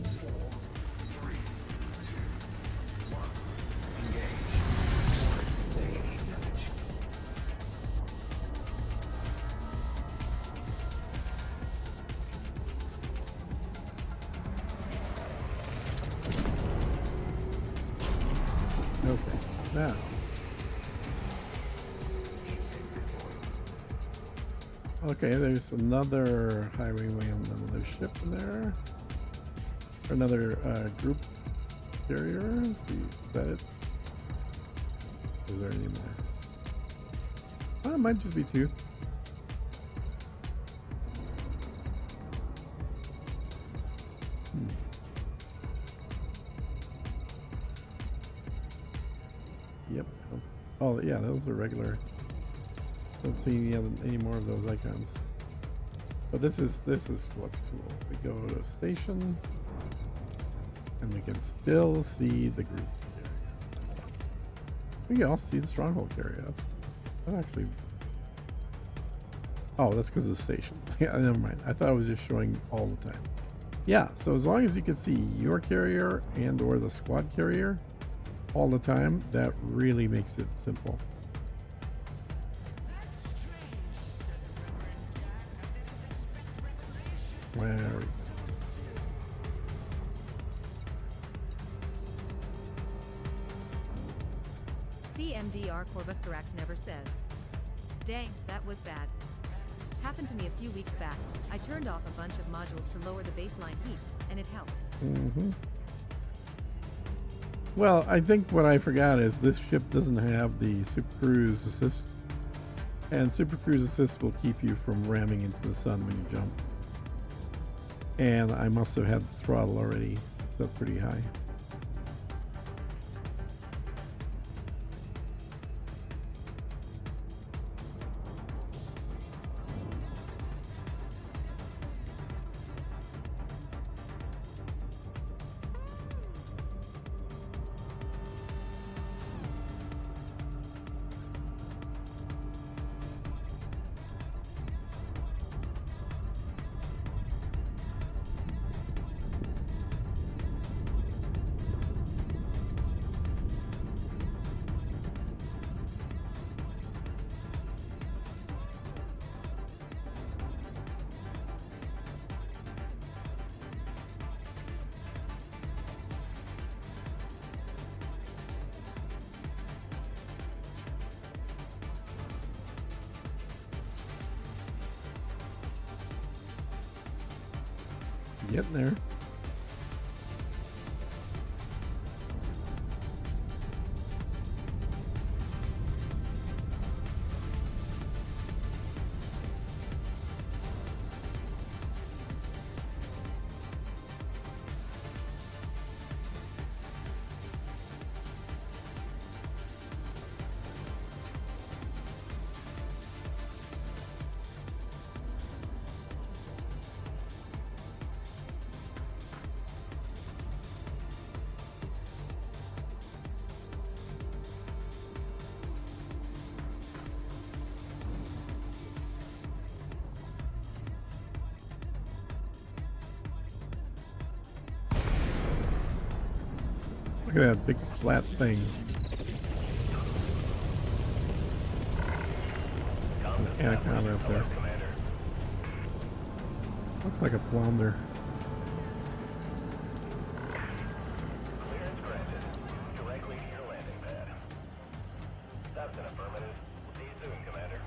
Four, three, two, one. Engage. Taking heat damage. Okay, now. Heat sink deployed. Okay, there's another highwayway on another ship in there. Another group carrier. Let's see, is that it? Is there any more? Oh, it might just be two. Yep. Oh, yeah, those are regular. Don't see any more of those icons. But this is what's cool. We go to a station, and we can still see the group carrier. That's awesome. We can also see the stronghold carrier. That's actually. Oh, that's because of the station. Yeah, never mind. I thought it was just showing all the time. Yeah. So as long as you can see your carrier and/or the squad carrier all the time, that really makes it simple. Where? CMDR Corvuscarax never says. Dang, that was bad. Happened to me a few weeks back. I turned off a bunch of modules to lower the baseline heat, and it helped. Mm-hmm. Well, I think what I forgot is this ship doesn't have the Super Cruise Assist. And Super Cruise Assist will keep you from ramming into the sun when you jump. And I must have had the throttle already set pretty high. Getting there. Look at that big flat thing. An anaconda up there. Looks like a flounder. Clearance granted. Directly to your landing pad. That's an affirmative. See you soon, Commander.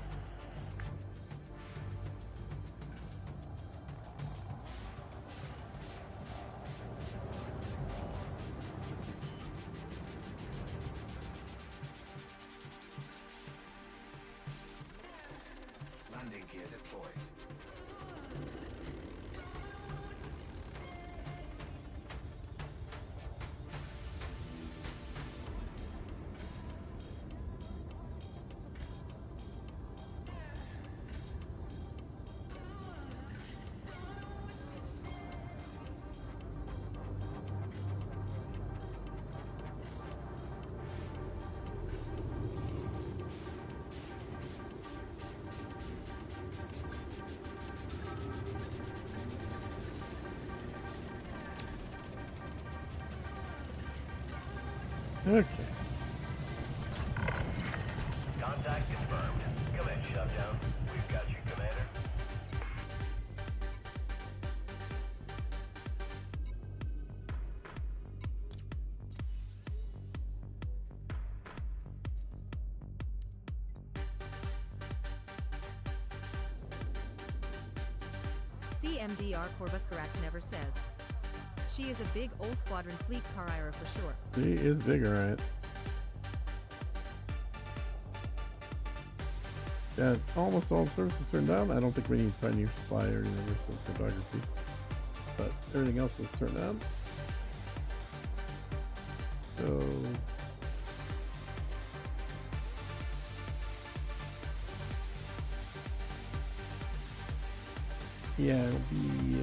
Okay. Contact confirmed. Come in, Shutdown. We've got you, Commander. CMDR Corvuscarax never says. She is a big old squadron fleet carrier for sure. She is big, alright. Got almost all services turned on. I don't think we need Pioneer Supply or Universal Photography. But everything else is turned on. So yeah, it'll be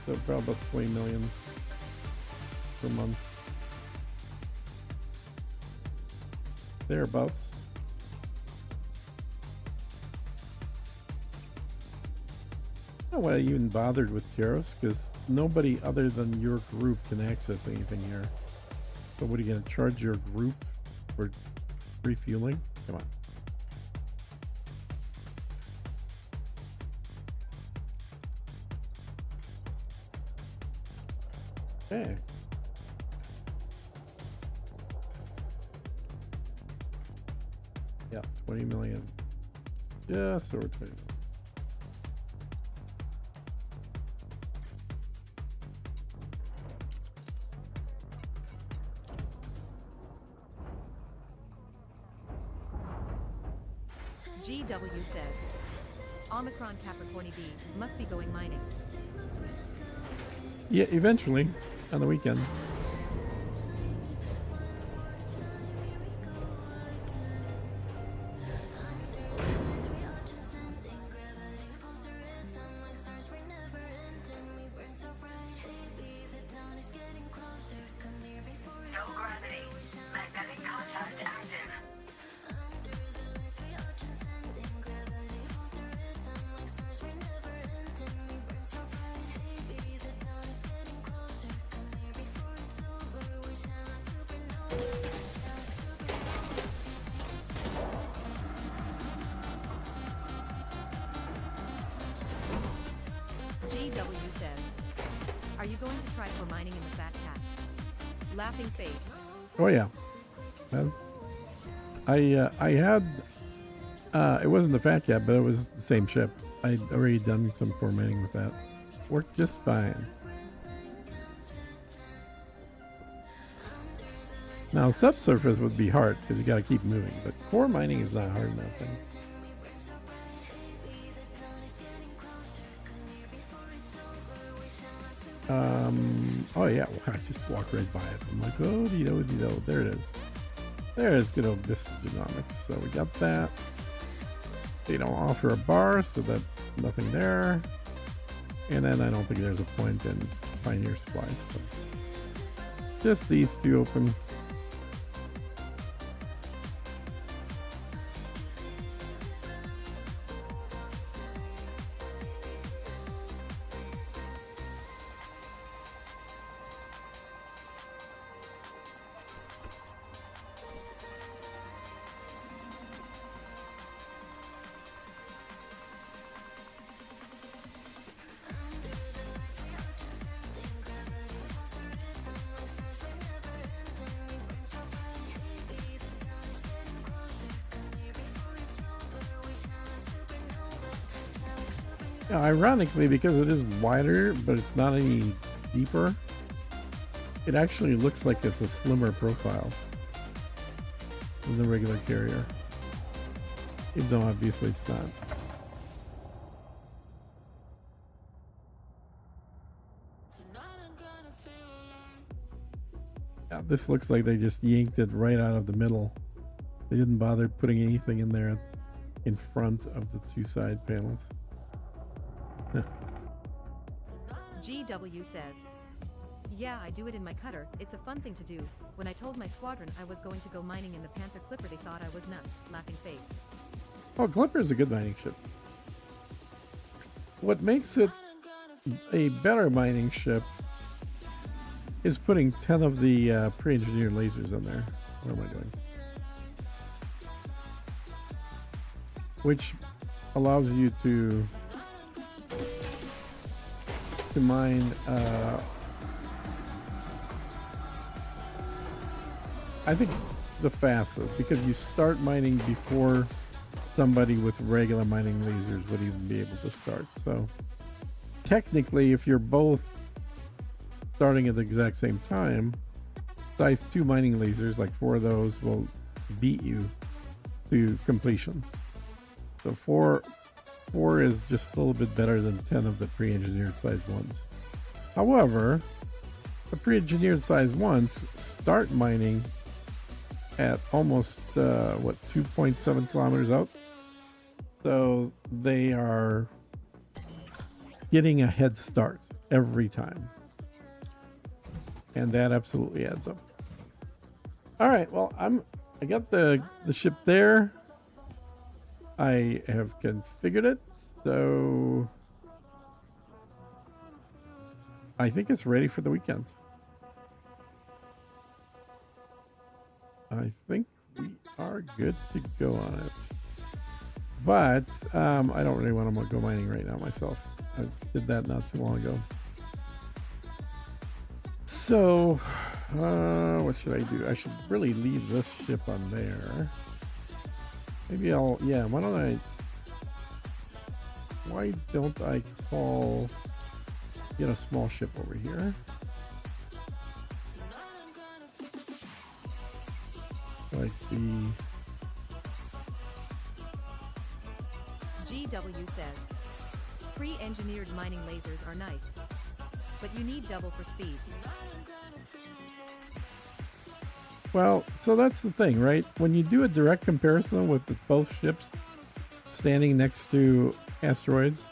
so probably about 20 million per month. Thereabouts. I don't know why I even bothered with Keros, because nobody other than your group can access anything here. So what are you going to charge your group for refueling? Come on. Okay. Yeah, 20 million. Just over 20 million. GW says. Omicron Capricorn B must be going mining. Yeah, eventually on the weekend. No gravity. Magnetic contact active. GW says. Are you going to try for mining in the Fat Cat? Laughing face. Oh yeah. I had it wasn't the Fat Cat, but it was the same ship. I'd already done some core mining with that. Worked just fine. Now subsurface would be hard because you got to keep moving, but core mining is not hard enough thing. Oh yeah, well, I just walked right by it. I'm like, oh, dee-do, there it is. There's good old Vista Genomics. So we got that. They don't offer a bar, so that nothing there. And then I don't think there's a point in Pioneer Supplies. So just these two open. Yeah, ironically, because it is wider, but it's not any deeper, it actually looks like it's a slimmer profile than the regular carrier. Even though obviously it's not. Yeah, this looks like they just yanked it right out of the middle. They didn't bother putting anything in there in front of the two side panels. GW says. Yeah, I do it in my cutter. It's a fun thing to do. When I told my squadron I was going to go mining in the Panther Clipper, they thought I was nuts. Laughing face. Oh, Clipper is a good mining ship. What makes it a better mining ship is putting 10 of the pre-engineered lasers in there. What am I doing? Which allows you to mine I think the fastest, because you start mining before somebody with regular mining lasers would even be able to start. So technically, if you're both starting at the exact same time, size 2 mining lasers, like 4 of those, will beat you to completion. So 4 is just a little bit better than 10 of the pre-engineered size 1s. However, the pre-engineered size 1s start mining at almost 2.7 kilometers out, so they are getting a head start every time, and that absolutely adds up. All right, well, I got the ship there. I have configured it, so I think it's ready for the weekend. I think we are good to go on it. But I don't really want to go mining right now myself. I did that not too long ago. So, what should I do? I should really leave this ship on there. Maybe why don't I get a small ship over here? Like the GW says, pre-engineered mining lasers are nice, but you need double for speed. Well, so that's the thing, right? When you do a direct comparison with both ships standing next to asteroids,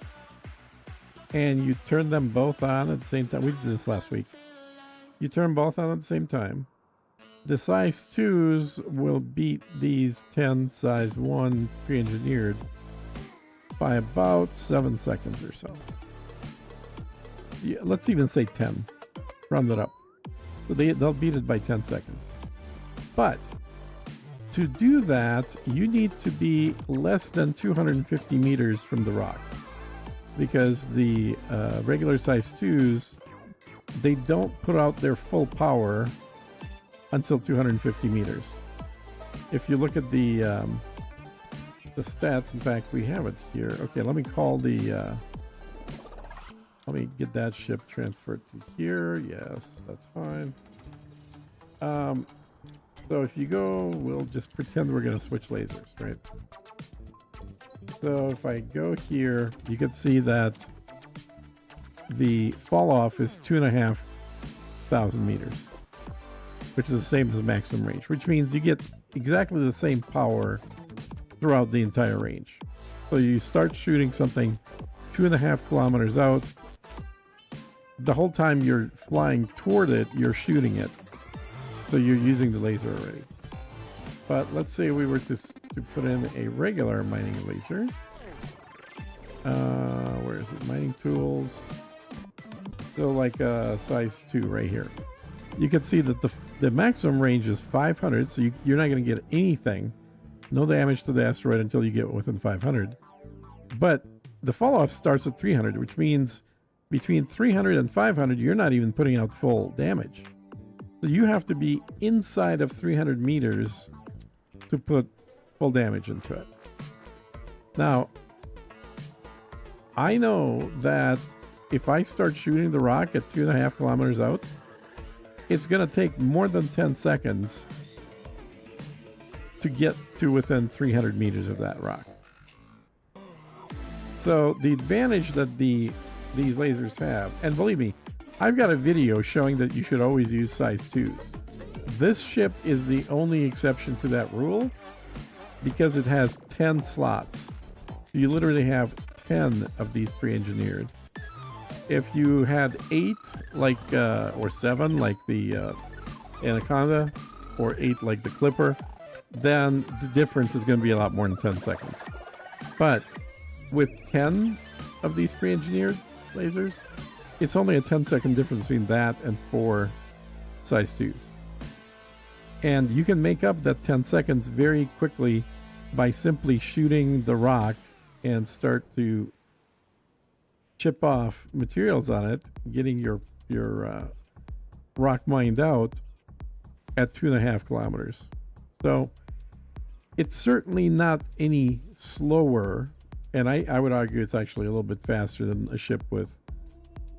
and you turn them both on at the same time, we did this last week. You turn both on at the same time. The size 2s will beat these 10 size 1 pre-engineered by about 7 seconds or so. Yeah, let's even say 10. Round it up. So they'll beat it by 10 seconds. But to do that, you need to be less than 250 meters from the rock, because the regular size 2s, they don't put out their full power until 250 meters. If you look at the stats, in fact, we have it here. Okay, let me get that ship transferred to here. Yes, that's fine. So if you go, we'll just pretend we're going to switch lasers, right? So if I go here, you can see that the fall off is 2,500 meters, which is the same as the maximum range, which means you get exactly the same power throughout the entire range. So you start shooting something 2.5 kilometers out. The whole time you're flying toward it, you're shooting it. So you're using the laser already. But let's say we were to put in a regular mining laser. Where is it? Mining tools. So like a size 2 right here. You can see that the maximum range is 500, so you're not going to get anything. No damage to the asteroid until you get within 500. But the fall off starts at 300, which means between 300 and 500, you're not even putting out full damage. So you have to be inside of 300 meters to put full damage into it. Now, I know that if I start shooting the rock at 2.5 kilometers out, it's going to take more than 10 seconds to get to within 300 meters of that rock. So the advantage that these lasers have, and believe me, I've got a video showing that you should always use size 2s. This ship is the only exception to that rule because it has 10 slots. So you literally have 10 of these pre-engineered. If you had 8, or 7, like the Anaconda, or 8 like the Clipper, then the difference is going to be a lot more than 10 seconds. But with 10 of these pre-engineered, lasers. It's only a 10-second difference between that and 4 size 2s. And you can make up that 10 seconds very quickly by simply shooting the rock and start to chip off materials on it, getting your rock mined out at 2.5 kilometers. So it's certainly not any slower, and I would argue it's actually a little bit faster than a ship with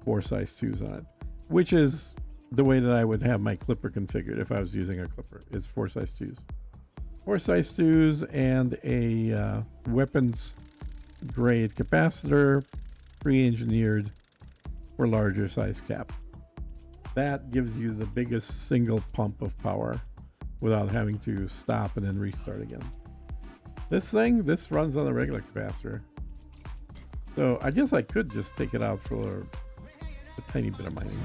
4 size 2s on it, which is the way that I would have my clipper configured if I was using a clipper, is 4 size 2s. 4 size 2s and a weapons grade capacitor, pre-engineered for larger size cap. That gives you the biggest single pump of power without having to stop and then restart again. This runs on a regular capacitor. So I guess I could just take it out for a tiny bit of mining.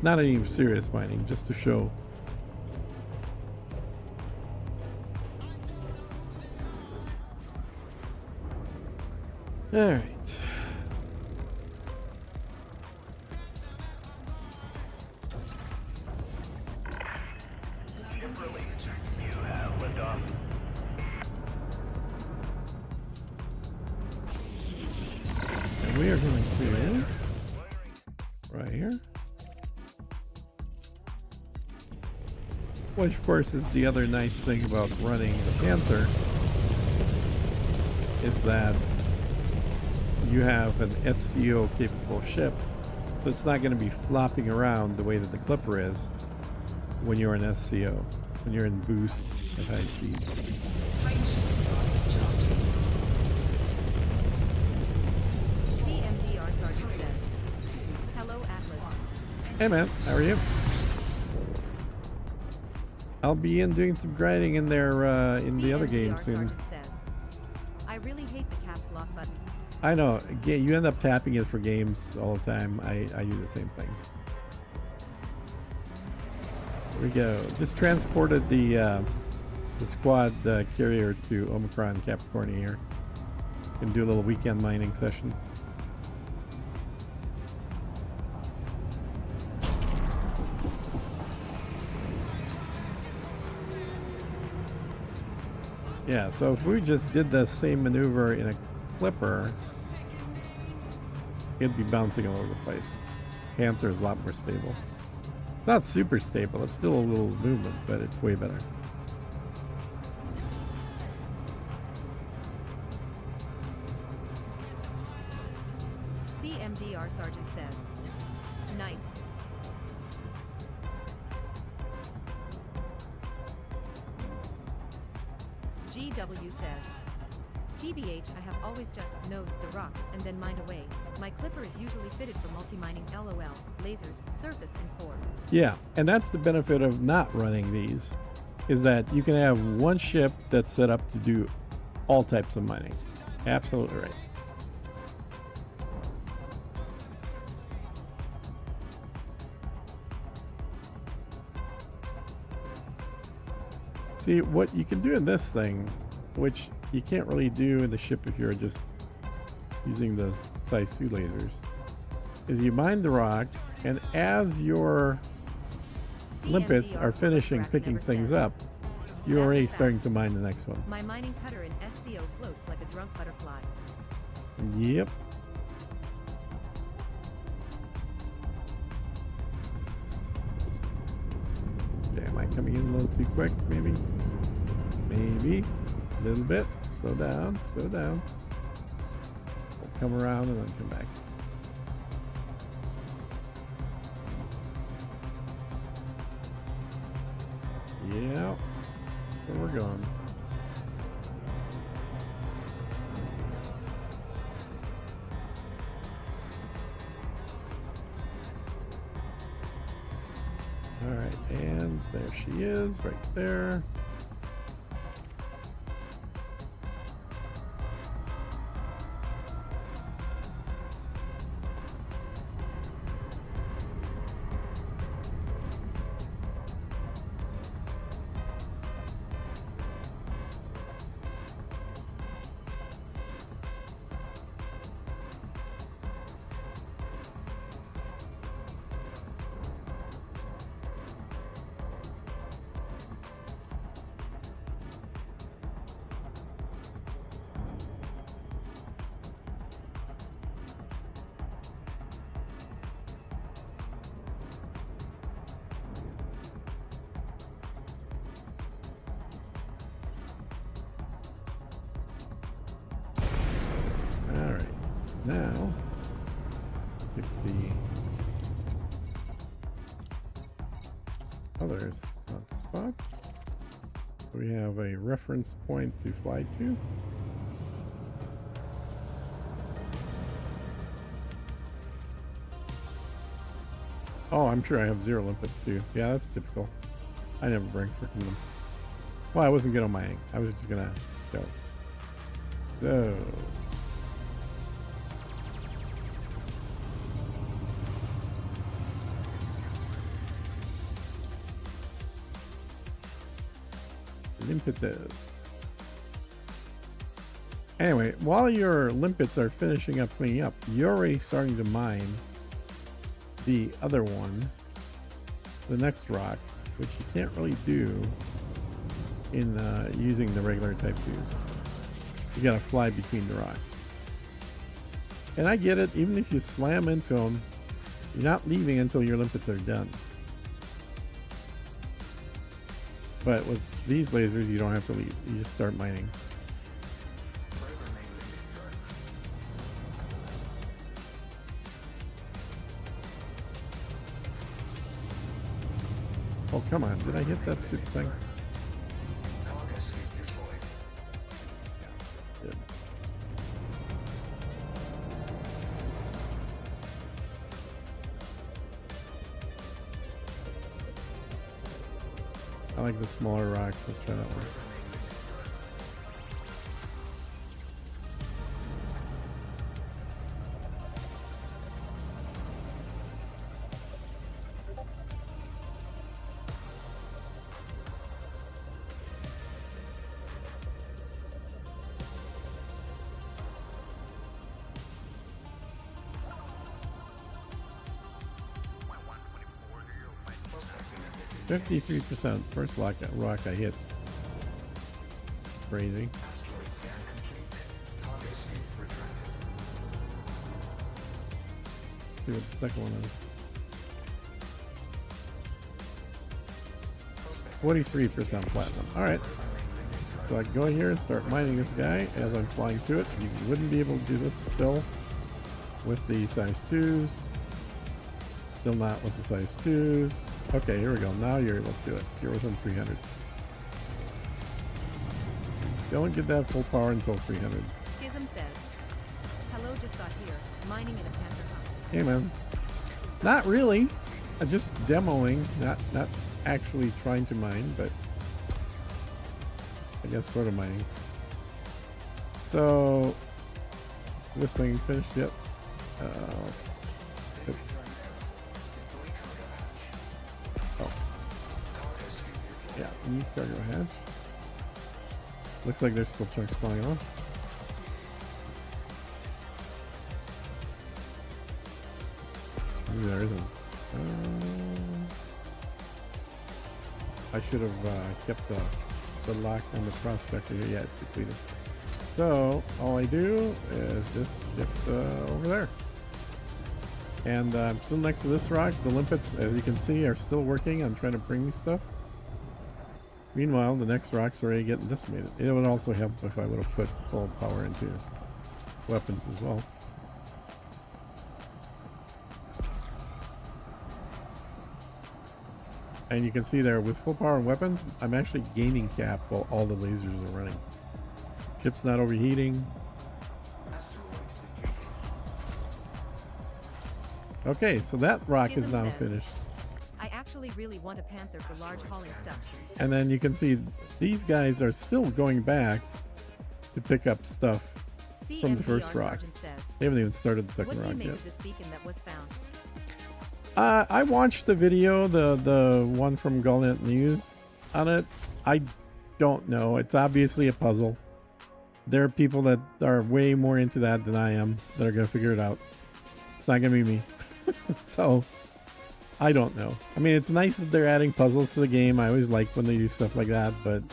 Not any serious mining, just to show. All right. Ship release. You have liftoff. And we are going to right here. Which of course is the other nice thing about running the Panther, is that you have an SCO capable ship, so it's not going to be flopping around the way that the Clipper is when you're in SCO, when you're in boost at high speed. CMDR Sergeant says, "Hello, Atlas. Hey man, how are you? I'll be in doing some grinding in there in the other game CMDR soon. Sergeant says, I really hate the caps lock button. I know. You end up tapping it for games all the time. I do the same thing. There we go. Just transported the squad carrier to Omicron Capricornia here. Can do a little weekend mining session. Yeah, so if we just did the same maneuver in a Clipper, it'd be bouncing all over the place. Panther is a lot more stable. Not super stable, it's still a little movement, but it's way better. CMDR Sergeant says, nice. GW says, TBH, I have always just nosed the rocks and then mined away. My Clipper is usually fitted for multi-mining LOL, lasers, surface, and core. Yeah, and that's the benefit of not running these, is that you can have one ship that's set up to do all types of mining. Absolutely right. See, what you can do in this thing, which you can't really do in the ship if you're just using the size 2 lasers, is you mine the rock, and as your limpets are finishing picking things up, you're already starting to mine the next one. My mining cutter in SCO floats like a drunk butterfly. Yep. Okay, am I coming in a little too quick? Maybe. Maybe. A little bit. Slow down. Slow down. We'll come around and then come back. Yeah. Where we're going. All right, and there she is, right there. Now, pick the other spot. We have a reference point to fly to. Oh, I'm sure I have 0 limpets too. Yeah, that's typical. I never bring freaking limpets. Well, I wasn't good on mining. I was just gonna go. So. Limpet this. Anyway, while your limpets are finishing up cleaning up, you're already starting to mine the other one, the next rock, which you can't really do in using the regular type 2s. You gotta fly between the rocks. And I get it, even if you slam into them, you're not leaving until your limpets are done. But with these lasers, you don't have to leave. You just start mining. Programming limit drone. Oh, come on. Did I hit that suit thing? Cargo suit deployed. Good. I like the smaller rocks. Let's try that one. Prospecting objective. 53%. First rock I hit. Crazy. Asteroid scan complete. Cargo suit retracted. See what the second one is. Prospecting. 43% platinum. Alright. So I go here and start mining this guy as I'm flying to it. You wouldn't be able to do this still with the size 2s. Still not with the size 2s. Okay, here we go. Now you're able to do it. You're within 300. Don't get that full power until 300. Schism says, hello, just got here, mining in a panther hunt. Hey man. Not really. I'm just demoing, not actually trying to mine, but I guess sort of mining. So this thing finished yet? Let's Living drone error. Deploy cargo hatch. oh Cargo suit deployed. yeah, new cargo hatch. Looks like there's still chunks flying off. Maybe there isn't. I should have kept the lock on the prospector here. Yeah, it's depleted. So all I do is just shift over there. And I'm still next to this rock. The limpets, as you can see, are still working on trying to bring me stuff. Meanwhile, the next rock's already getting decimated. It would also help if I would have put full power into weapons as well. And you can see there, with full power and weapons, I'm actually gaining cap while all the lasers are running. Ship's not overheating. Asteroid depleted. Okay, so that rock is Schism now says, finished. I actually really want a panther for large hauling stuff. And then you can see these guys are still going back to pick up stuff. From the first CMDR rock. Sergeant says, They haven't even started the what second do you rock make yet. of this beacon that was found? I watched the video, the one from Gullnet News on it. I don't know. It's obviously a puzzle. There are people that are way more into that than I am that are going to figure it out. It's not going to be me. So, I don't know. I mean, it's nice that they're adding puzzles to the game. I always like when they do stuff like that, but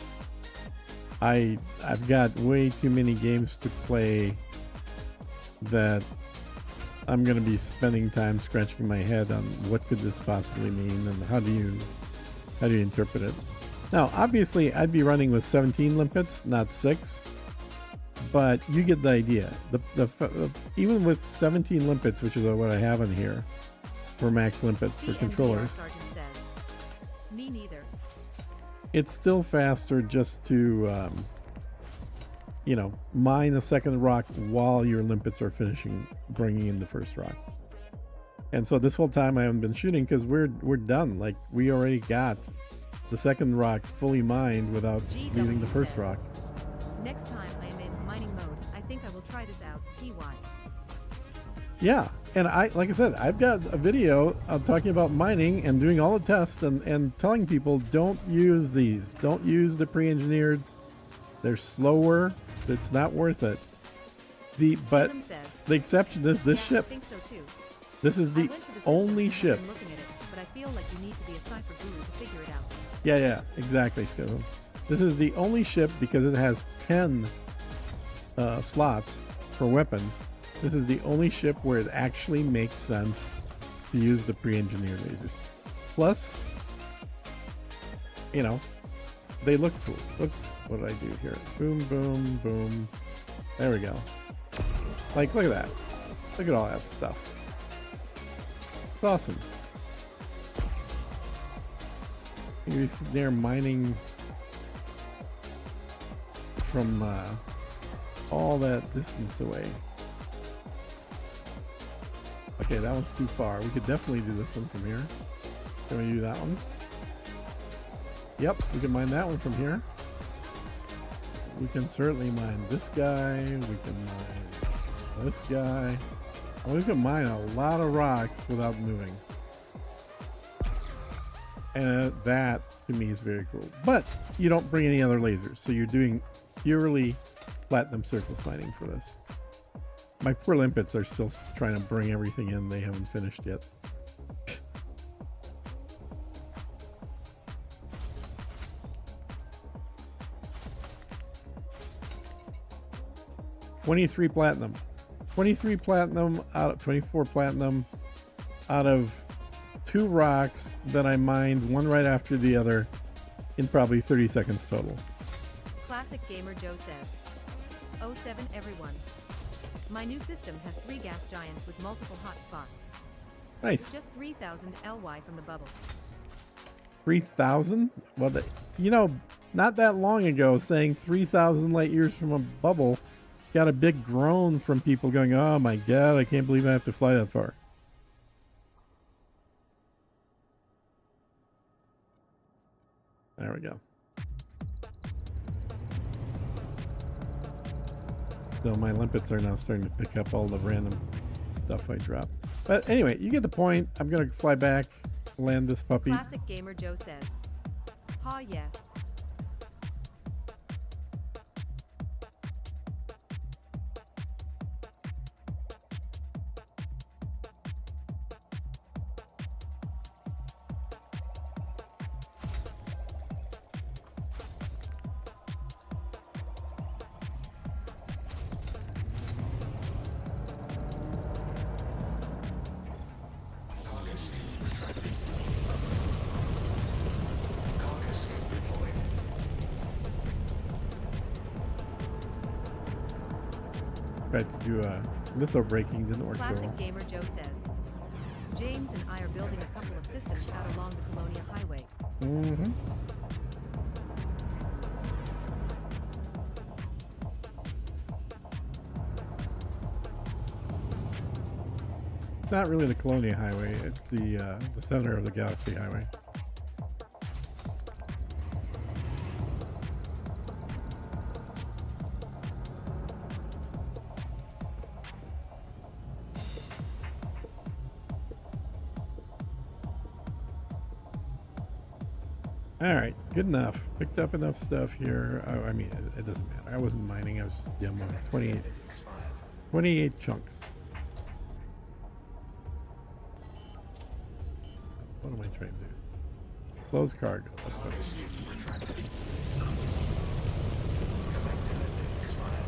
I've got way too many games to play that I'm going to be spending time scratching my head on what could this possibly mean and how do you interpret it. Now, obviously, I'd be running with 17 limpets, not 6, but you get the idea. Even with 17 limpets, which is what I have in here for max limpets for CMDR controllers, Sergeant says. Me neither. it's still faster just to, you know, mine a second rock while your limpets are finishing bringing in the first rock. And so this whole time I haven't been shooting because we're done. Like, we already got the second rock fully mined without GW leaving the first says. rock. Next time I am in mining mode, I think I will try this out. TY. Yeah, and like I said, I've got a video of talking about mining and doing all the tests and telling people don't use these. Don't use the pre-engineered. They're slower. It's not worth it. But Schism says. the exception is this Yeah, ship. I think so too. This is I the went to the system only and ship. been looking at it, but I feel like you need to be a cipher guru to figure it out. Yeah, exactly, Schism. This is the only ship because it has 10 slots for weapons. This is the only ship where it actually makes sense to use the pre-engineered lasers. Plus, you know, they look cool. Whoops, what did I do here? Boom, boom, boom. There we go. Like, look at that. Look at all that stuff. It's awesome. You're be sitting there mining from all that distance away. Okay, that one's too far. We could definitely do this one from here. Can we do that one? Yep, we can mine that one from here. We can certainly mine this guy. We can mine this guy. And we can mine a lot of rocks without moving. And that, to me, is very cool. But you don't bring any other lasers, so you're doing purely platinum surface mining for this. My poor limpets are still trying to bring everything in. They haven't finished yet. 23 platinum. 23 platinum out of 24 platinum out of 2 rocks that I mined one right after the other in probably 30 seconds total. Classic Gamer Joe says. 07 everyone. My new system has 3 gas giants with multiple hot spots. Nice. Just 3,000 LY from the bubble. 3,000? Well, you know, not that long ago, saying 3,000 light years from a bubble got a big groan from people going, oh my god, I can't believe I have to fly that far. There we go. So my limpets are now starting to pick up all the random stuff I dropped. But anyway, you get the point. I'm going to fly back, land this puppy. Classic Gamer Joe says. Ha yeah. Cargo scoop retracted. Cargo scoop deployed. Tried to do a litho braking, didn't work so Classic well. Gamer Joe says. James and I are building a couple of systems out along the Colonia Highway. Mm-hmm. Not really the Colonia Highway, it's the center of the Galaxy Highway. All right, good enough. Picked up enough stuff here. Oh, I mean, it doesn't matter. I wasn't mining. I was just demoing. 28 chunks. What am I trying to do? Close cargo. That's what Cargo it is. scoop retracted. Collector expired.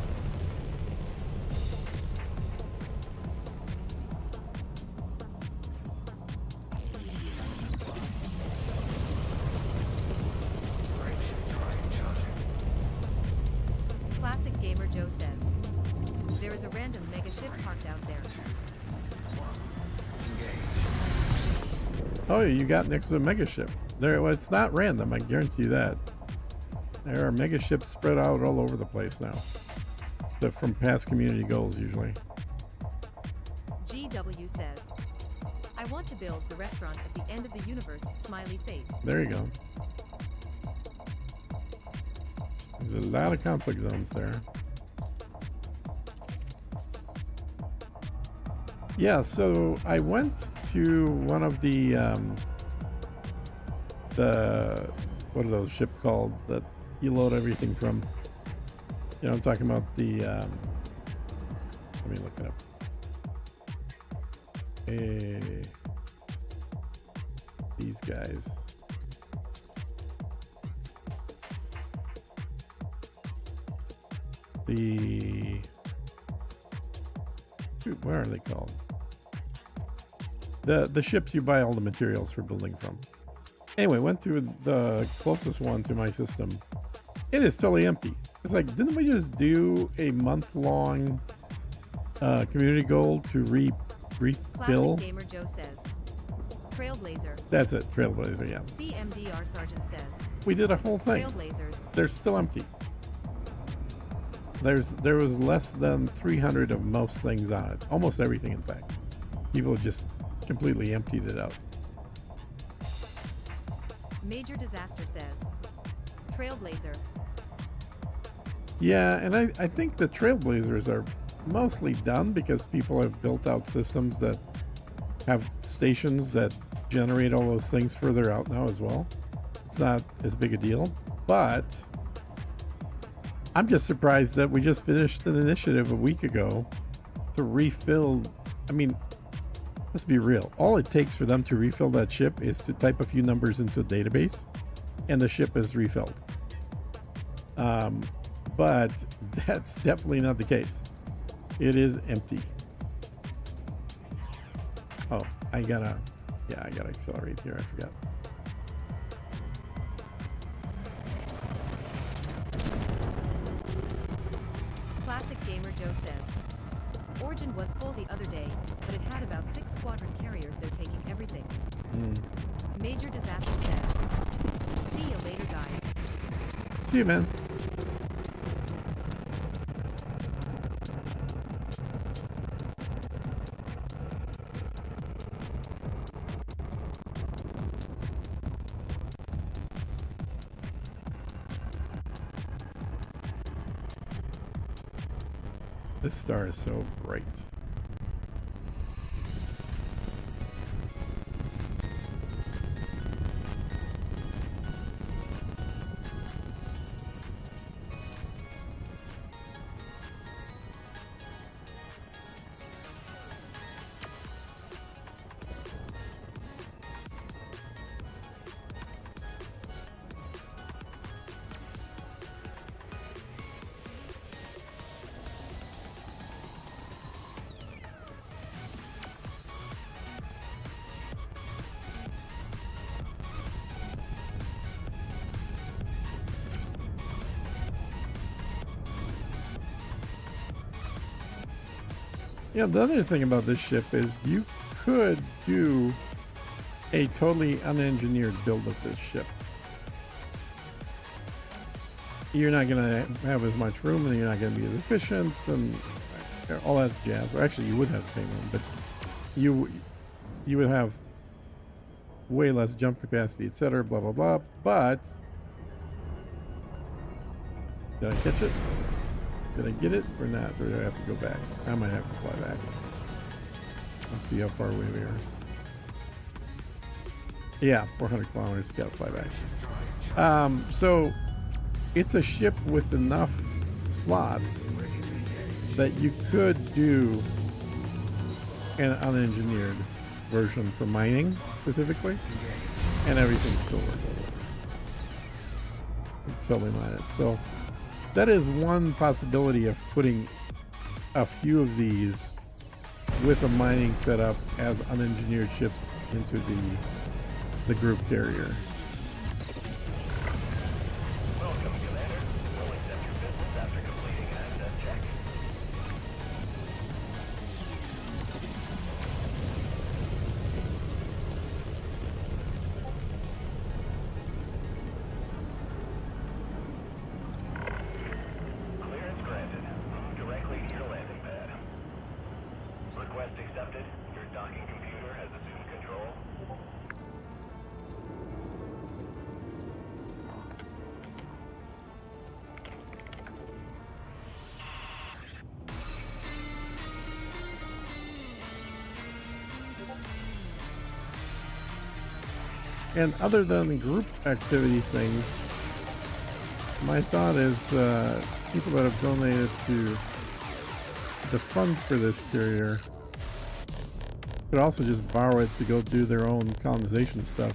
Frameshift drive charging. Classic Gamer Joe says. There is a random mega ship parked out there. Oh, you got next to a mega ship. There, well, it's not random. I guarantee you that. There are mega ships spread out all over the place now. From past community goals, usually. GW says, I want to build the restaurant at the end of the universe, smiley face. There you go. There's a lot of conflict zones there. Yeah, so I went to one of the what are those ship called that you load everything from? You know, I'm talking about the let me look it up. These guys. Shoot, what are they called? The ships you buy all the materials for building from. Anyway, went to the closest one to my system. It is totally empty. It's like, didn't we just do a month-long community goal to refill? Classic Gamer Joe says, Trailblazer. That's it, Trailblazer, yeah. CMDR Sergeant says, We did a whole thing. Trailblazers. They're still empty. There was less than 300 of most things on it. Almost everything, in fact. People just completely emptied it out. Major Disaster says, Trailblazer. Yeah, and I think the Trailblazers are mostly done because people have built out systems that have stations that generate all those things further out now as well. It's not as big a deal, but I'm just surprised that we just finished an initiative a week ago to refill. I mean, let's be real. All it takes for them to refill that ship is to type a few numbers into a database and the ship is refilled. But that's definitely not the case. It is empty. Oh, I gotta accelerate here. I forgot. Classic Gamer Joe says, Origin was full the other day, but it had about 6 squadron carriers. They're taking everything. Major Disaster says, see you later, guys. See you, man. This star is so bright. Yeah, the other thing about this ship is you could do a totally unengineered build of this ship. You're not going to have as much room and you're not going to be as efficient and all that jazz. Or actually, you would have the same room, but you would have way less jump capacity, etc. Blah, blah, blah. But did I catch it? Did I get it or not? Or do I have to go back? I might have to fly back. Let's see how far away we are. Yeah, 400 kilometers. Gotta fly back. So it's a ship with enough slots that you could do an unengineered version for mining specifically, and everything still works. Totally mine it. So that is one possibility of putting a few of these with a mining setup as unengineered ships into the group carrier. Welcome, Commander. We'll accept your business after completing an access check. And other than group activity things, my thought is people that have donated to the funds for this carrier could also just borrow it to go do their own colonization stuff,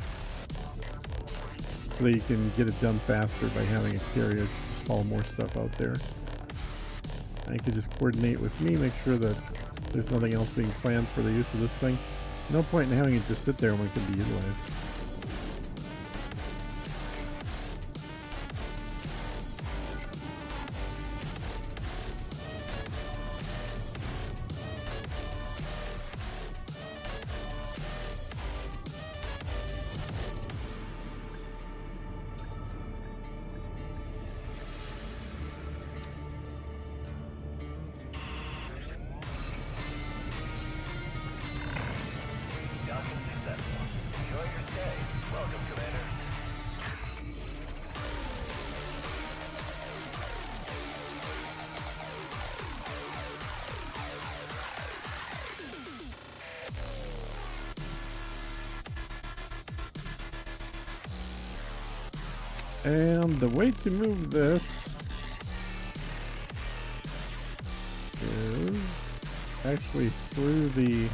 so that you can get it done faster by having a carrier just haul more stuff out there. And you could just coordinate with me, make sure that there's nothing else being planned for the use of this thing. No point in having it just sit there when it can be utilized. Docking successful. Enjoy your stay. Welcome, Commander. And the way to move this is actually through the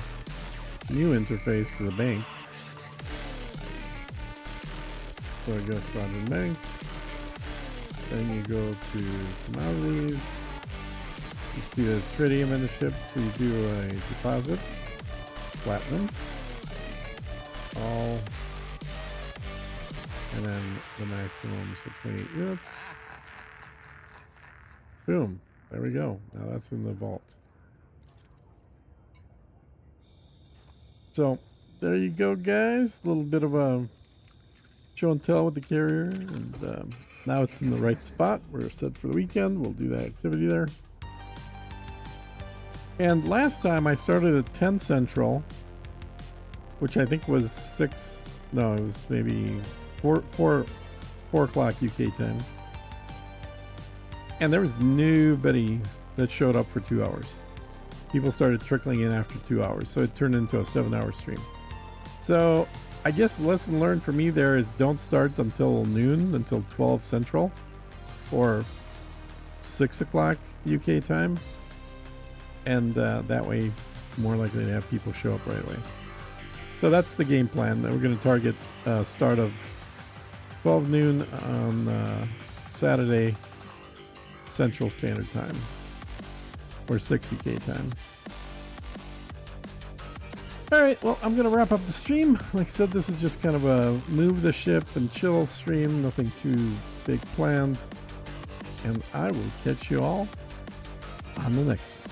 new interface to the bank. So I go Squadron Bank, then you go to commodities. You see there's tritium in the ship, so you do a deposit, platinum, all, and then the maximum, so 28 units. Boom, there we go. Now that's in the vault. So there you go, guys. A little bit of a show and tell with the carrier, and now it's in the right spot. We're set for the weekend. We'll do that activity there. And last time I started at 10 Central, which I think was 6. No, it was maybe 4 o'clock UK time. And there was nobody that showed up for 2 hours. People started trickling in after 2 hours, so it turned into a 7-hour stream. So I guess the lesson learned for me there is don't start until noon, until 12 Central, or 6 o'clock UK time, and that way more likely to have people show up right away. So that's the game plan. We're going to target start of 12 noon on Saturday Central Standard Time, or 6 UK time. Alright, well, I'm going to wrap up the stream. Like I said, this is just kind of a move the ship and chill stream. Nothing too big planned. And I will catch you all on the next one.